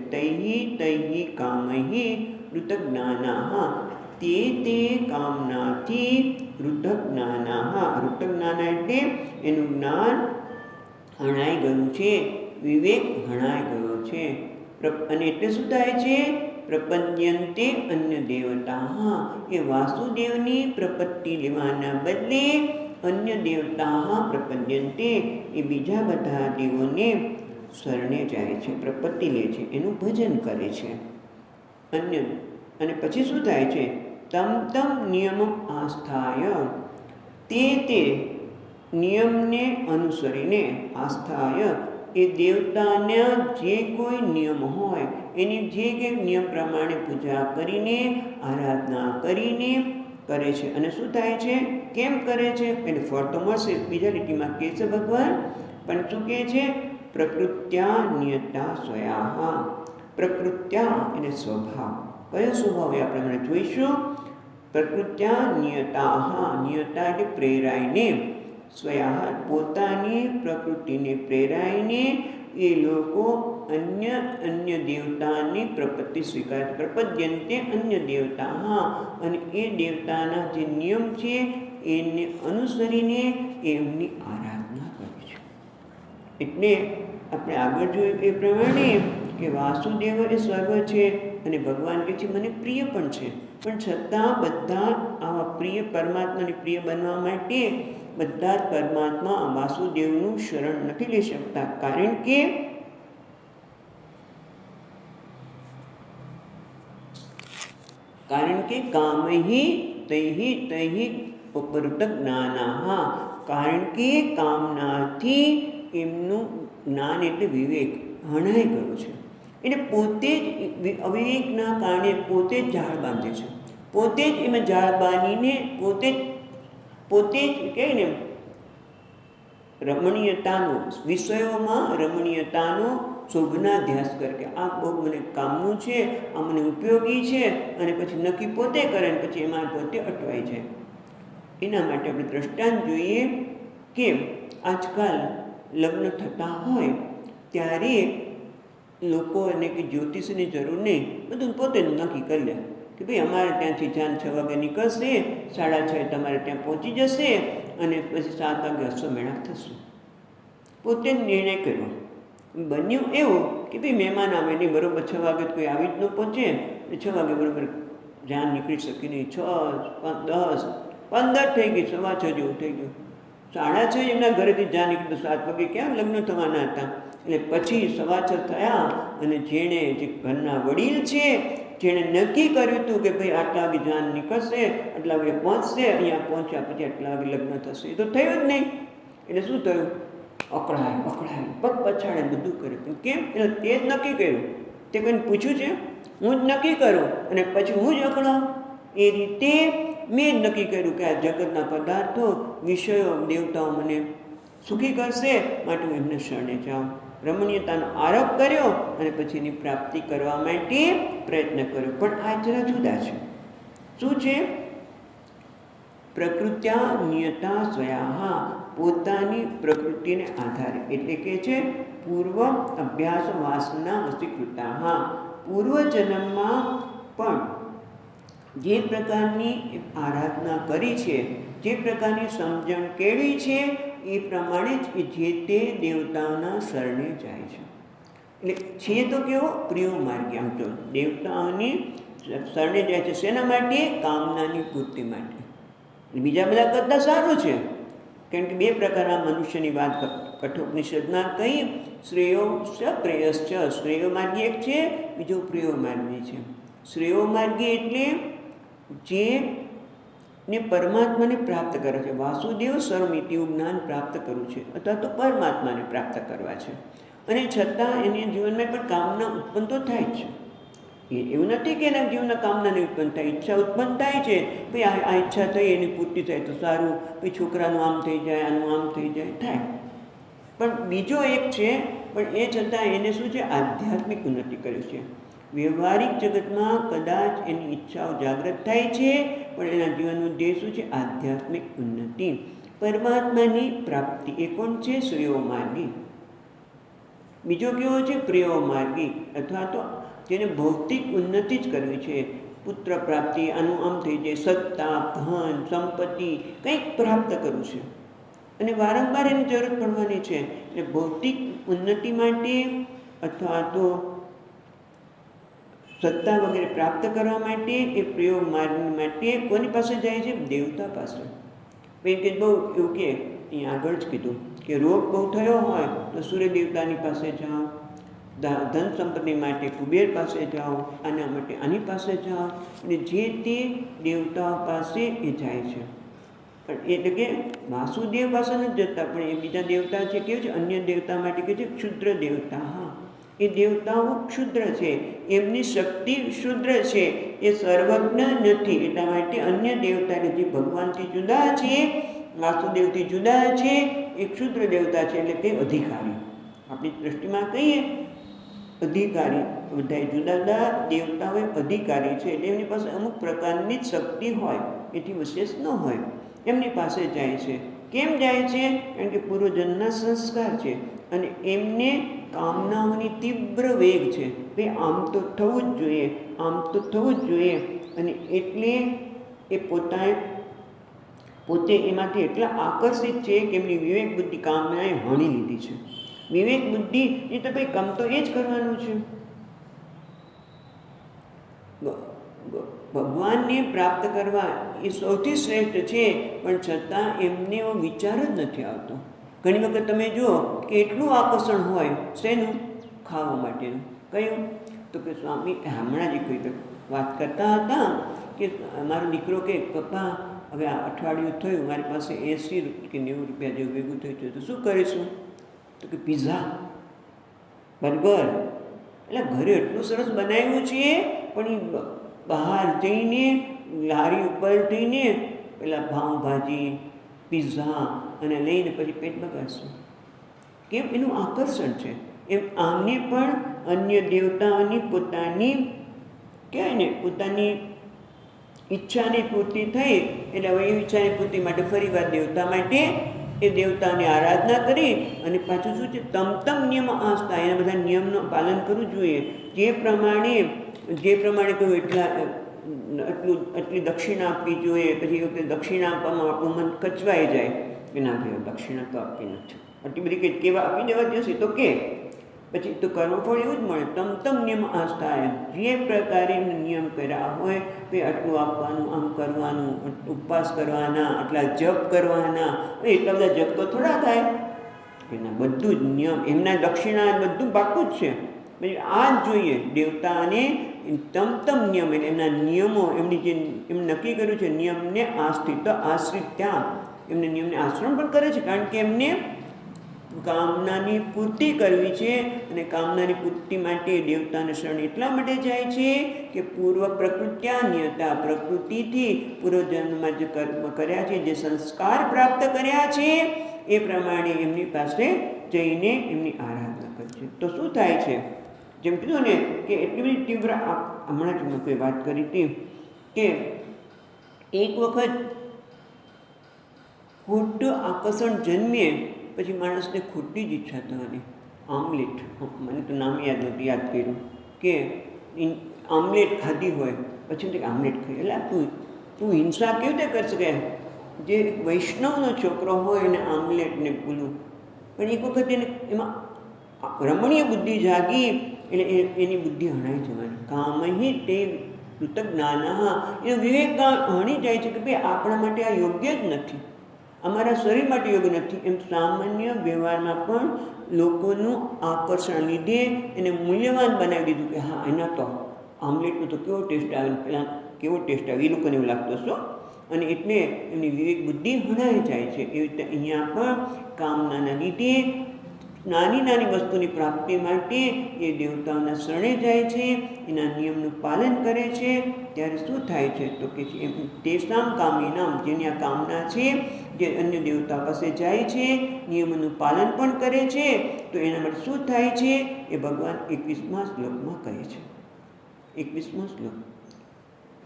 તૈ કામૈ ઋતજ્ઞાના તે કામનાથી ઋતજ્ઞાના. ઋતજ્ઞાના એટલે એનું જ્ઞાન હણાઈ ગયું છે, વિવેક હણાઈ ગયો છે. અને એટલે શું થાય છે? પ્રપદ્યંતે અન્ય દેવતા. એ વાસુદેવની પ્રપત્તિ લેવાના બદલે અન્ય દેવતા પ્રપદ્યંતે એ બીજા બધા દેવોને શરણે જાય છે, પ્રપત્તિ લે છે, એનું ભજન કરે છે અન્ય. અને પછી શું થાય છે? તમ નિયમ આસ્થાય તે નિયમને અનુસરીને આસ્થાય એ દેવતાના જે કોઈ નિયમ હોય એની જે કંઈક નિયમ પ્રમાણે પૂજા કરીને આરાધના કરીને કરે છે. અને શું થાય છે? કેમ કરે છે? એને ફળ તો મળશે. બીજા લીટીમાં કહે છે ભગવાન, પણ શું કહે છે? પ્રકૃત્યા નિયતા સ્વયા. પ્રકૃત્યા એટલે સ્વભાવ. કયો સ્વભાવ એ આપણે જોઈશું. પ્રકૃત્યા નિયતા. નિયતા એટલે પ્રેરાઈને, સ્વયા પોતાની પ્રકૃતિને પ્રેરાઈને એ લોકો અન્ય દેવતાની પ્રપત્તિ સ્વીકાર. પ્રપદ્યંતે અન્ય દેવતા. અને એ દેવતાના જે નિયમ છે એને અનુસરીને એમની આરાધના કરે છે. એટલે આપણે આગળ જોયું એ પ્રમાણે કે વાસુદેવ એ સર્વ છે અને ભગવાન કહે છે મને પ્રિય પણ છે. પણ છતાં બધા આવા પ્રિય પરમાત્માને પ્રિય બનવા માટે બધા જ પરમાત્મા વાસુદેવનું શરણ નથી લઈ શકતા. કારણ કે કામૈ તૈ પૃતજ્ઞાના. કારણ કે કામનાથી એમનું જ્ઞાન એટલે વિવેક હણાઈ ગયો છે. એટલે પોતે જ અવિવેકના કારણે પોતે જ ઝાડ બાંધે છે, પોતે જ એમાં ઝાડ બાંધીને પોતે જ કહે ને રમણીયતાનો, વિષયોમાં રમણીયતાનો શોભનાધ્યાસ કરે કે આ બહુ મને કામનું છે, આ મને ઉપયોગી છે, અને પછી નક્કી પોતે કરે ને પછી એમાં પોતે અટવાઈ જાય. એના માટે આપણે દ્રષ્ટાંત જોઈએ કે આજકાલ લગ્ન થતા હોય ત્યારે લોકોને કે જ્યોતિષની જરૂર નહીં, બધું પોતે જ નક્કી કરી લે કે ભાઈ અમારે ત્યાંથી જાન 6 વાગે નીકળશે, 6:30 તમારે ત્યાં પહોંચી જશે અને પછી 7 વાગે અશ્વમેળાપ થશે. પોતે જ નિર્ણય કર્યો. બન્યું એવું કે ભાઈ મહેમાન આવે નહીં, બરાબર 6 વાગે કોઈ આવી જ ન પહોંચે, 6 વાગે બરાબર જાન નીકળી શકી નહીં. 6, 10, 15 થઈ ગઈ, 6:15 જેવું થઈ ગયું. 6:30 એમના ઘરેથી જાન નીકળી તો 7 વાગે ક્યાં લગ્ન થવાના હતા. એટલે પછી 6:15 થયા અને જેણે જે ઘરના વડીલ છે જેણે નક્કી કર્યું હતું કે ભાઈ આટલા વાગે જાન નીકળશે, આટલા વાગે પહોંચશે, અહીંયા પહોંચ્યા પછી આટલા વાગે લગ્ન થશે. એ તો થયું જ નહીં. એટલે શું થયું? અકળાય પગ પછાડે બધું કર્યું. પણ કેમ? એટલે તે જ નક્કી કર્યું. તે કોઈને પૂછ્યું છે? હું જ નક્કી કરું અને પછી હું જ અકળાઉં. એ રીતે મેં જ નક્કી કર્યું કે આ જગતના પદાર્થો, વિષયો, દેવતાઓ મને સુખી કરશે, માટે હું એમને શરણે જાઉં. રમણીયતાનો આરોપ કર્યો અને પછી એની પ્રાપ્તિ કરવા માટે પ્રયત્ન કર્યો. પણ આ જરા જુદા છે. શું છે? પ્રકૃત્યા નિયતા સ્વયા. પોતાની પ્રકૃતિને આધારે, એટલે કે છે પૂર્વ અભ્યાસ વાસના વસીકૃતા. પૂર્વજન્મમાં પણ જે પ્રકારની આરાધના કરી છે, જે પ્રકારની સમજણ કેળવી છે એ પ્રમાણે જ જે તે દેવતાઓના શરણે જાય છે. એટલે છે તો કેવો પ્રિય માર્ગ. આમ તો દેવતાઓની શરણે જાય છે. શેના માટે? કામનાની પૂર્તિ માટે. બીજા બધા કરતાં સારું છે. કારણ કે 2 પ્રકારના મનુષ્યની વાત કઠોપનિષદમાં કહી. શ્રેયો પ્રેયશ્ચ. શ્રેયો માર્ગી એક છે, બીજો પ્રિયો માર્ગી છે. શ્રેયો માર્ગી એટલે જે ને પરમાત્માને પ્રાપ્ત કરે છે. વાસુદેવ સર્વમિતિયું જ્ઞાન પ્રાપ્ત કરવું છે અથવા તો પરમાત્માને પ્રાપ્ત કરવા છે. અને છતાં એને જીવનમાં પણ કામના ઉત્પન્ન તો થાય જ છે. એવું નથી કે એના જીવનમાં કામના નહીં ઉત્પન્ન થાય, ઈચ્છા ઉત્પન્ન થાય છે. ભાઈ આ ઈચ્છા થઈ એની પૂર્તિ થાય તો સારું, ભાઈ છોકરાનું આમ થઈ જાય, આનું આમ થઈ જાય, થાય. પણ બીજો એક છે પણ એ છતાં એને શું છે, આધ્યાત્મિક ઉન્નતિ કરે છે. વ્યવહારિક જગતમાં કદાચ એની ઈચ્છાઓ જાગૃત થાય છે, પણ એના જીવનનો ધ્યેય શું છે, આધ્યાત્મિક ઉન્નતિ, પરમાત્માની પ્રાપ્તિ. એ કોણ છે, શ્રેયો માર્ગી. બીજો કેવો છે, પ્રેયો માર્ગી, અથવા તો જેને ભૌતિક ઉન્નતિ જ કરવી છે, પુત્ર પ્રાપ્તિ, આનું આમ થઈ જાય, સત્તા, ધન, સંપત્તિ કંઈક પ્રાપ્ત કરવું છે અને વારંવાર એની જરૂર પડવાની છે. એટલે ભૌતિક ઉન્નતિ માટે અથવા તો સત્તા વગેરે પ્રાપ્ત કરવા માટે એ પ્રયોગ માર્ગ માટે કોની પાસે જાય છે, દેવતા પાસે. ભાઈ કે બહુ એવું કે અહીંયા આગળ જ કીધું કે રોગ બહુ થયો હોય તો સૂર્ય દેવતાની પાસે જાઓ, ધન સંપત્તિ માટે કુબેર પાસે જાઓ, આના માટે આની પાસે જાઓ, અને જે તે દેવતાઓ પાસે એ જાય છે. પણ એટલે કે વાસુદેવ પાસે નથી જતા, પણ એ બીજા દેવતા છે, કેવું છે, અન્ય દેવતા માટે કે છે ક્ષુદ્ર દેવતા. હા, એ દેવતાઓ ક્ષુદ્ર છે, એમની શક્તિ ક્ષુદ્ર છે, એ સર્વજ્ઞ નથી. એટલા માટે અન્ય દેવતા કે જે ભગવાનથી જુદા છે, વાસુદેવથી જુદા છે, એ ક્ષુદ્ર દેવતા છે. એટલે કે અધિકારી, આપણી દૃષ્ટિમાં કહીએ અધિકારી, બધા જુદા જુદા દેવતાઓ અધિકારી છે. એટલે એમની પાસે અમુક પ્રકારની જ શક્તિ હોય, એથી વિશેષ ન હોય. એમની પાસે જાય છે. કેમ જાય છે? કારણ કે પૂર્વજન્મના સંસ્કાર છે અને એમને કામનાઓની તીવ્ર વેગ છે. ભાઈ આમ તો થવું જ જોઈએ, આમ તો થવું જ જોઈએ, અને એટલે એ પોતે એમાંથી એટલા આકર્ષિત છે કે એમની વિવેક બુદ્ધિ કામનાએ હણી લીધી છે. વિવેક બુદ્ધિ એ તો ભાઈ કામ તો એ જ કરવાનું છે. ભગવાનને પ્રાપ્ત કરવા એ સૌથી શ્રેષ્ઠ છે, પણ છતાં એમને એવો વિચાર જ નથી આવતો. ઘણી વખત તમે જુઓ કે એટલું આકર્ષણ હોય શેનું? ખાવા માટેનું. કયું? તો કે સ્વામી હમણાં જ કોઈ વાત કરતા હતા કે મારો દીકરો કે પપ્પા હવે આ અઠવાડિયું થયું, મારી પાસે 80 કે 90 રૂપિયા જેવું ભેગું થયું છે, તો શું કરીશું? તો કે પિઝા, બર્ગર. એટલે ઘરે એટલું સરસ બનાવ્યું છે, પણ એ બહાર જઈને લારી ઉપર જઈને પેલા પાઉંભાજી, પિઝા અને લઈને પછી પેટ બગાડશું. કેમ? એનું આકર્ષણ છે. એમ આમને પણ અન્ય દેવતાઓની પોતાની કહેવાય ને, પોતાની ઈચ્છાની પૂર્તિ થઈ, એટલે હવે એ ઈચ્છાની પૂર્તિ માટે ફરીવાર દેવતા માટે એ દેવતાની આરાધના કરી અને પાછું શું છે, તમ નિયમ આસ્થા, એના બધા નિયમનું પાલન કરવું જોઈએ. જે પ્રમાણે કહ્યું એટલી દક્ષિણા આપવી જોઈએ. પછી એ વખતે દક્ષિણા આપવામાં આપણું મન કચવાઈ જાય કે ના ભાઈ દક્ષિણા તો આપવી નથી, આટલી બધી કંઈ કેવા આપી દેવા જશે તો કે પછી તો કર્મફળ એવું જ મળે. તમ નિયમ આસ્થા, જે પ્રકારે નિયમ કર્યા હોય કે આટલું આપવાનું, આમ કરવાનું, ઉપવાસ કરવાના, આટલા જપ કરવાના, એટલા બધા જપ તો થોડા થાય. એના બધું જ નિયમ, એમના દક્ષિણા બધું પાકું જ છે. પછી આ જ જોઈએ દેવતાને તમ નિયમ, એટલે એમના નિયમો, એમની જે એમને નક્કી કર્યું છે નિયમને આશ્રિત ત્યાં એમને નિયમને આશ્રમ પણ કરે છે. કારણ કે એમને કામનાની પૂર્તિ કરવી છે, અને કામનાની પૂર્તિ માટે દેવતાને શરણ એટલા માટે જાય છે કે પૂર્વ પ્રકૃત્યાન્યતા, પ્રકૃતિથી પૂર્વજન્મમાં જે કર્મ કર્યા છે, જે સંસ્કાર પ્રાપ્ત કર્યા છે, એ પ્રમાણે એમની પાસે જઈને એમની આરાધના કરે છે. તો શું થાય છે? જેમ કીધું ને કે એટલી બધી તીવ્ર, હમણાં જ મેં કોઈ વાત કરી હતી કે એક વખત ખોટું આકર્ષણ જન્મે પછી માણસને ખોટી જ ઈચ્છા થવાની. આમલેટ, મને તો નામ યાદ નથી, યાદ કર્યું કે આમલેટ ખાધી હોય પછી આમલેટ ખાઈ, એટલે તું હિંસા કેવી રીતે કરી શકે? જે વૈષ્ણવનો છોકરો હોય એને આમલેટને પૂરું, પણ એક વખત એને એમાં રમણીય બુદ્ધિ જાગી, એટલે એની બુદ્ધિ હણાઈ જવાની. કામહી તે કૃતજ્ઞાન, એનો વિવેક હણી જાય છે કે ભાઈ આપણા માટે આ યોગ્ય જ નથી, અમારા શરીર માટે યોગ્ય નથી. એમ સામાન્ય વ્યવહારમાં પણ લોકોનું આકર્ષણ લીધે એને મૂલ્યવાન બનાવી દીધું કે હા એના તો આમલેટનો તો કેવો ટેસ્ટ આવે, પેલા કેવો ટેસ્ટ આવે, એ લોકોને એવું લાગતું હશો. અને એટલે એમની વિવેક બુદ્ધિ હણાઈ જાય છે. એવી રીતે અહીંયા પણ કામનાના લીધે નાની નાની વસ્તુની પ્રાપ્તિ માટે એ દેવતાઓના શરણે જાય છે, એના નિયમનું પાલન કરે છે. ત્યારે શું થાય છે તો કે તેષામ કામિનામ, જેની આ કામના છે, જે અન્ય દેવતા પાસે જાય છે, નિયમોનું પાલન પણ કરે છે, તો એના માટે શું થાય છે એ ભગવાન 21મા શ્લોકમાં કહે છે. 21મો શ્લોક.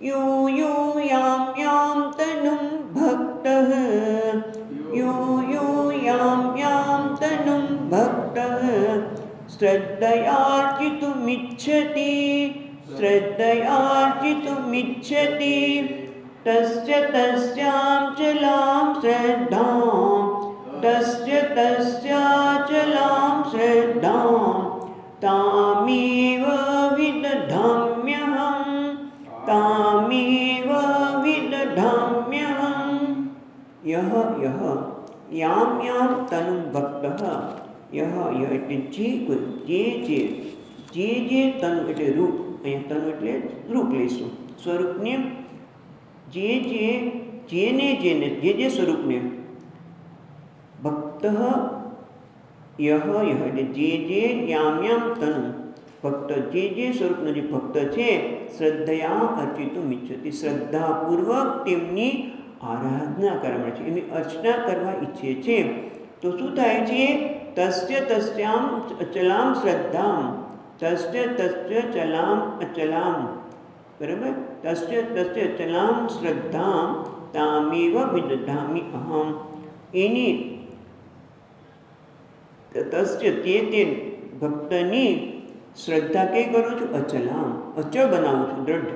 यो यो यां यां तनुं भक्तः, यो यो यां यां तनुं भक्तः श्रद्धयार्चितुमिच्छति, श्रद्धयार्चितुमिच्छति, तस्य तस्यां चलां श्रद्धां, तस्य तस्याचलां श्रद्धां तामेव विदधाम्यहम्, तामेव विदधाम्यहम्. यह यह यां यां तनुं भक्तः, यह यह એટલે જે કોઈ જે તનુ એટલે રૂપ, અહીંયા તનુ એટલે રૂપ લઈશું, સ્વરૂપને જે સ્વરૂપને ભક્ત યહ યહ એટલે જે યામ યામ તનુ ભક્ત, જે સ્વરૂપનો જે ભક્ત છે, શ્રદ્ધયા અર્ચિતુમ ઇચ્છતિ, શ્રદ્ધાપૂર્વક તેમની આરાધના કરવા છે, એની અર્ચના કરવા ઈચ્છે છે, તો શું થાય છે? તસ્ય તસ્યામ અચલામ શ્રદ્ધામ, તસ્ય તસ્ય ચલામ અચલામ, બરાબર, તસ્ય તસ્ય અચલામ શ્રદ્ધામ તામેવ વિદધામિ અહમ, એની તસ્ય તે ભક્તની શ્રદ્ધા કે કરું છું, અચલામ અચળ બનાવું છું, દ્રઢ,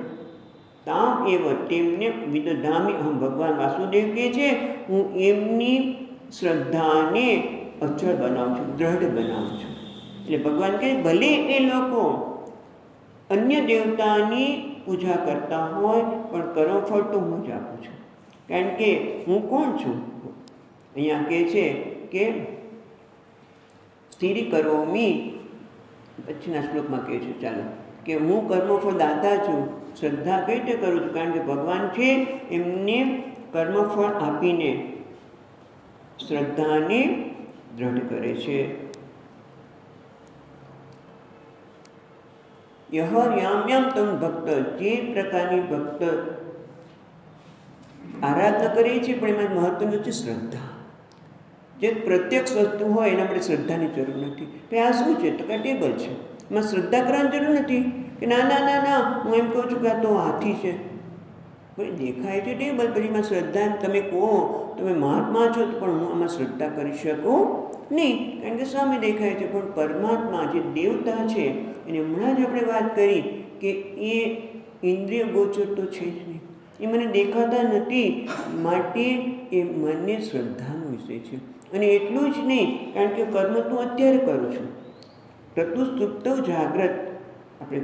તામ એવ તેમને વિદધામિ અહમ, ભગવાન વાસુદેવ કહે છે હું એમની શ્રદ્ધાને અચળ બનાવું છું, દ્રઢ બનાવું છું. એટલે ભગવાન કહે ભલે એ લોકો અન્ય દેવતાની પૂજા કરતા હોય પણ કર્મફળ તો હું જ આપું છું, કારણ કે હું કોણ છું? અહીંયા કહે છે કે સ્થિર કરોમી, પછીના શ્લોકમાં કહે છે, ચાલો, કે હું કર્મફળ દાતા છું. શ્રદ્ધા કઈ રીતે કરું છું? કારણ કે ભગવાન છે એમને કર્મફળ આપીને શ્રદ્ધાને દ્રઢ કરે છે. યહ યામ યામ તમ ભક્ત, જે પ્રકારની ભક્ત આરાધના કરે છે, પણ એમાં મહત્વનું છે શ્રદ્ધા. જે પ્રત્યક્ષ વસ્તુ હોય એના માટે શ્રદ્ધાની જરૂર નથી. ભાઈ આ શું છે? તો કે ટેબલ છે, એમાં શ્રદ્ધા કરવાની જરૂર નથી કે ના ના ના ના હું એમ કહું છું કે આ તો હાથી છે, ભાઈ દેખાય છે ટેબલ, પછી એમાં શ્રદ્ધા તમે કહો તમે મહાત્મા છો તો પણ હું આમાં શ્રદ્ધા કરી શકું નહીં, કારણ કે સામે દેખાય છે. પણ પરમાત્મા જે દેવતા છે એને હમણાં જ આપણે વાત કરી કે એ ઇન્દ્રિય ગોચર તો છે જ નહીં, એ મને દેખાતા નથી, માટે એ મનની શ્રદ્ધાનો વિષય છે. અને એટલું જ નહીં, કારણ કે કર્મ તો અત્યારે કરું છું, ક્રતુ સુપ્તૌ જાગ્રત, આપણે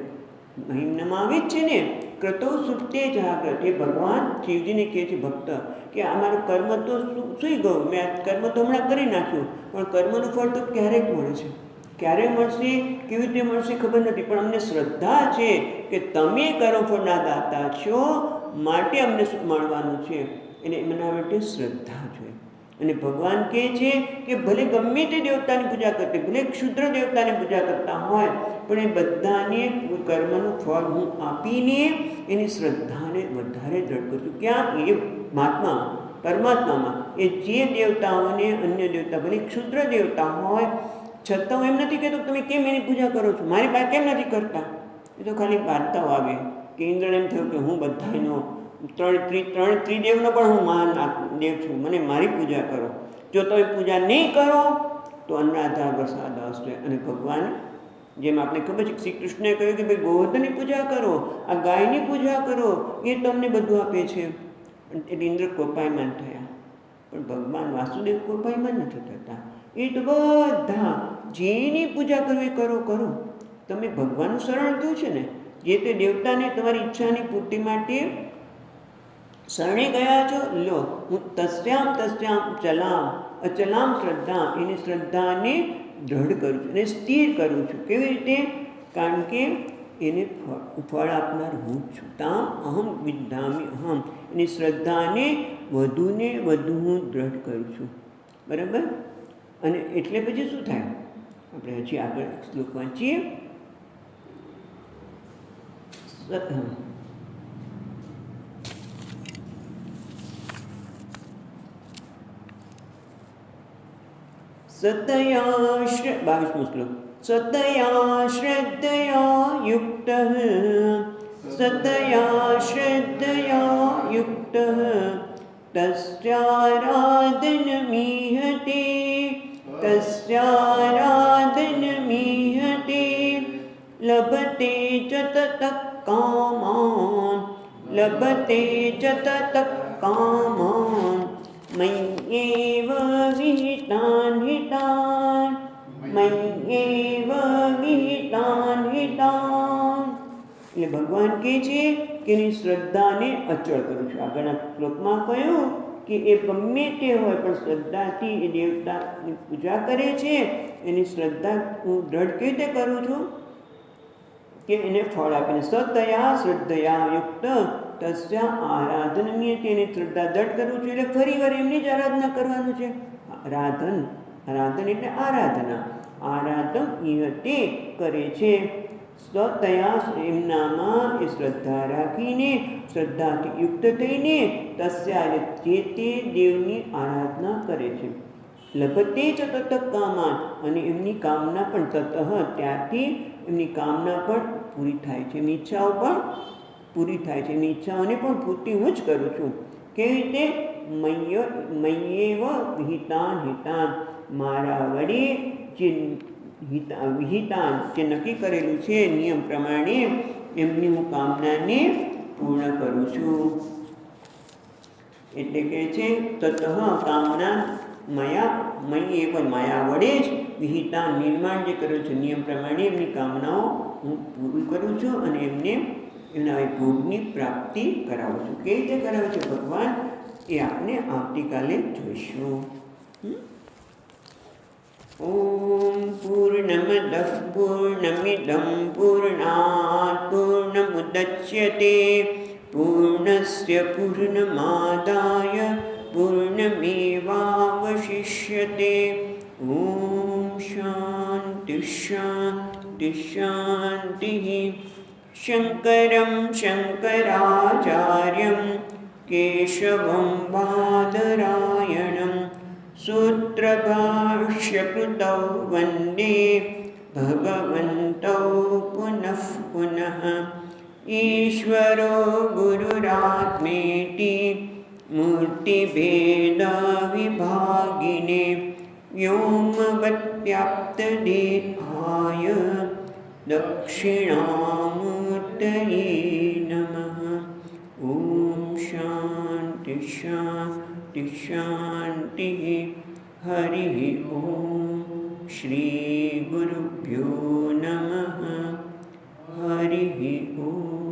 મહિમનામાં આવે જ છે ને, ક્રતૌ સુપ્તે જાગ્રત, એ ભગવાન શિવજીને કહે છે ભક્ત કે અમારું કર્મ તો સૂઈ ગયું, મેં આ કર્મ તો હમણાં કરી નાખ્યું, પણ કર્મનું ફળ તો ક્યારેક મળે છે, ક્યારે મળશે, કેવી રીતે મળશે ખબર નથી, પણ અમને શ્રદ્ધા છે કે તમે કર્મફળના દાતા છો, માટે અમને મળવાનું છે, એટલે એમના માટે શ્રદ્ધા જોઈએ. અને ભગવાન કહે છે કે ભલે ગમે તે દેવતાની પૂજા કરતી, ભલે ક્ષુદ્ર દેવતાની પૂજા કરતા હોય, પણ એ બધાને કર્મનું ફળ હું આપીને એની શ્રદ્ધાને વધારે દ્રઢ કરું છું. ક્યાં? એ મહાત્મા પરમાત્મામાં. એ જે દેવતાઓને અન્ય દેવતા ભલે ક્ષુદ્ર દેવતા હોય છતાં હું એમ નથી કહેતો તમે કેમ એની પૂજા કરો છો, મારી પાસે કેમ નથી કરતા, એ તો ખાલી વાર્તાઓ આવે કે ઇન્દ્રને એમ થયું કે હું બધાનો ત્રણ ત્રિદેવનો પણ હું મહાન દેવ છું, મને મારી પૂજા કરો, જો તમે પૂજા નહીં કરો તો અન્નઆધાર વરસાદ આવશે. અને ભગવાન જેમ આપણે ખબર છે શ્રી કૃષ્ણએ કહ્યું કે ભાઈ ગોવર્ધનની પૂજા કરો, આ ગાયની પૂજા કરો, એ તમને બધું આપે છે. એટલે ઇન્દ્ર કોપાયમાન થયા, પણ ભગવાન વાસુદેવ કોપાયમાન નથી થતા, એ તો બધા જેની પૂજા કરવી કરો, તમે ભગવાનનું શરણ લીધું છે ને, જે તે દેવતાને તમારી ઈચ્છાની પૂર્તિ માટે શરણે ગયા છો, લો હું તસ્યામ ચલામ અચલામ શ્રદ્ધા, એની શ્રદ્ધાને દ્રઢ કરું છું અને સ્થિર કરું છું. કેવી રીતે? કારણ કે એને ફળ આપનાર હું છું. તામ અહમ વિદ્ધામી અહમ, એની શ્રદ્ધાને વધુને વધુ હું દ્રઢ કરું છું, બરાબર. અને એટલે પછી શું થાય? આપણે હજી આગળ શ્લોક વાંચીએ. सतया 22 श्लोक. सतया श्रद्धया युक्तः सतया श्रद्धया युक्तः तस्याराधनमीहते तस्याराधनमीहते लभते च ततः कामान् लभते च ततः कामान् मय्येव विहितान् हितान् मय्येव विहितान् हितान्. એટલે ભગવાન કહે છે કે એની શ્રદ્ધાને અચળ કરું છું. આગળના શ્લોકમાં કહ્યું કે એ ગમે તે હોય પણ શ્રદ્ધાથી એ દેવતાની પૂજા કરે છે. એની શ્રદ્ધા હું દ્રઢ કેવી રીતે કરું છું કે એને ફળ આપીને સતયા શ્રદ્ધયા યુક્ત તસ્યા આરાધનીય એની શ્રદ્ધા દ્રઢ કરું છું એટલે ફરી વાર એમની જ આરાધના કરવાનું છે. આરાધન એટલે આરાધના. આરાધન ઇહતે કરે છે. સ્વતયા એમનામાં એ શ્રદ્ધા રાખીને શ્રદ્ધાથી યુક્ત થઈને તસ્યા જે તે દેવની આરાધના કરે છે. લભતે જ તત કામાન અને એમની કામના પણ તતઃ ત્યારથી એમની કામના પણ પૂરી થાય છે. એમની ઈચ્છાઓ પણ પૂરી થાય છે. એમની ઈચ્છાઓને પણ પૂર્તિ હું જ કરું છું. કેવી રીતે? મય્યેવ વિહિતાન હિતાન મારા વડે જે વિહિતાન જે નક્કી કરેલું છે નિયમ પ્રમાણે એમની હું કામનાને પૂર્ણ કરું છું. એટલે કે છે તતઃ કામના મય્યેવ માયા વડે જ વિહિતાન નિર્માણ જે કર્યું છે નિયમ પ્રમાણે એમની કામનાઓ હું પૂરું કરું છું અને એમને એમના ભોગની પ્રાપ્તિ કરાવું છું. કેવી રીતે કરાવે છે ભગવાન એ આપણે આવતીકાલે જોઈશું. ઓમ પૂર્ણમદઃ પૂર્ણમિદં પૂર્ણાત પૂર્ણમુદચ્યતે પૂર્ણસ્ય પૂર્ણમાદાય પૂર્ણમેવાવશિષ્યતે. ઓમ શાંતિ શાંતિ શાંતિ. શંકરં શંકરાચાર્યં કેશવં બાદરાયણં સૂત્રભાષ્યકૃતૌ વંદે ભગવन्तौ પુનઃ પુનઃ. ઈશ્વરો ગુરુરાત્મેતિ મૂર્તિભેદવિભાગિને વ્યોમવદ્વ્યાપ્તદેહાય દક્ષિણામૂર્તયે નમઃ. ઓમ શાંતિ શાંતિ શાંતિ. હરિ ઓમ. શ્રી ગુરુભ્યો નમઃ. હરિ ઓમ.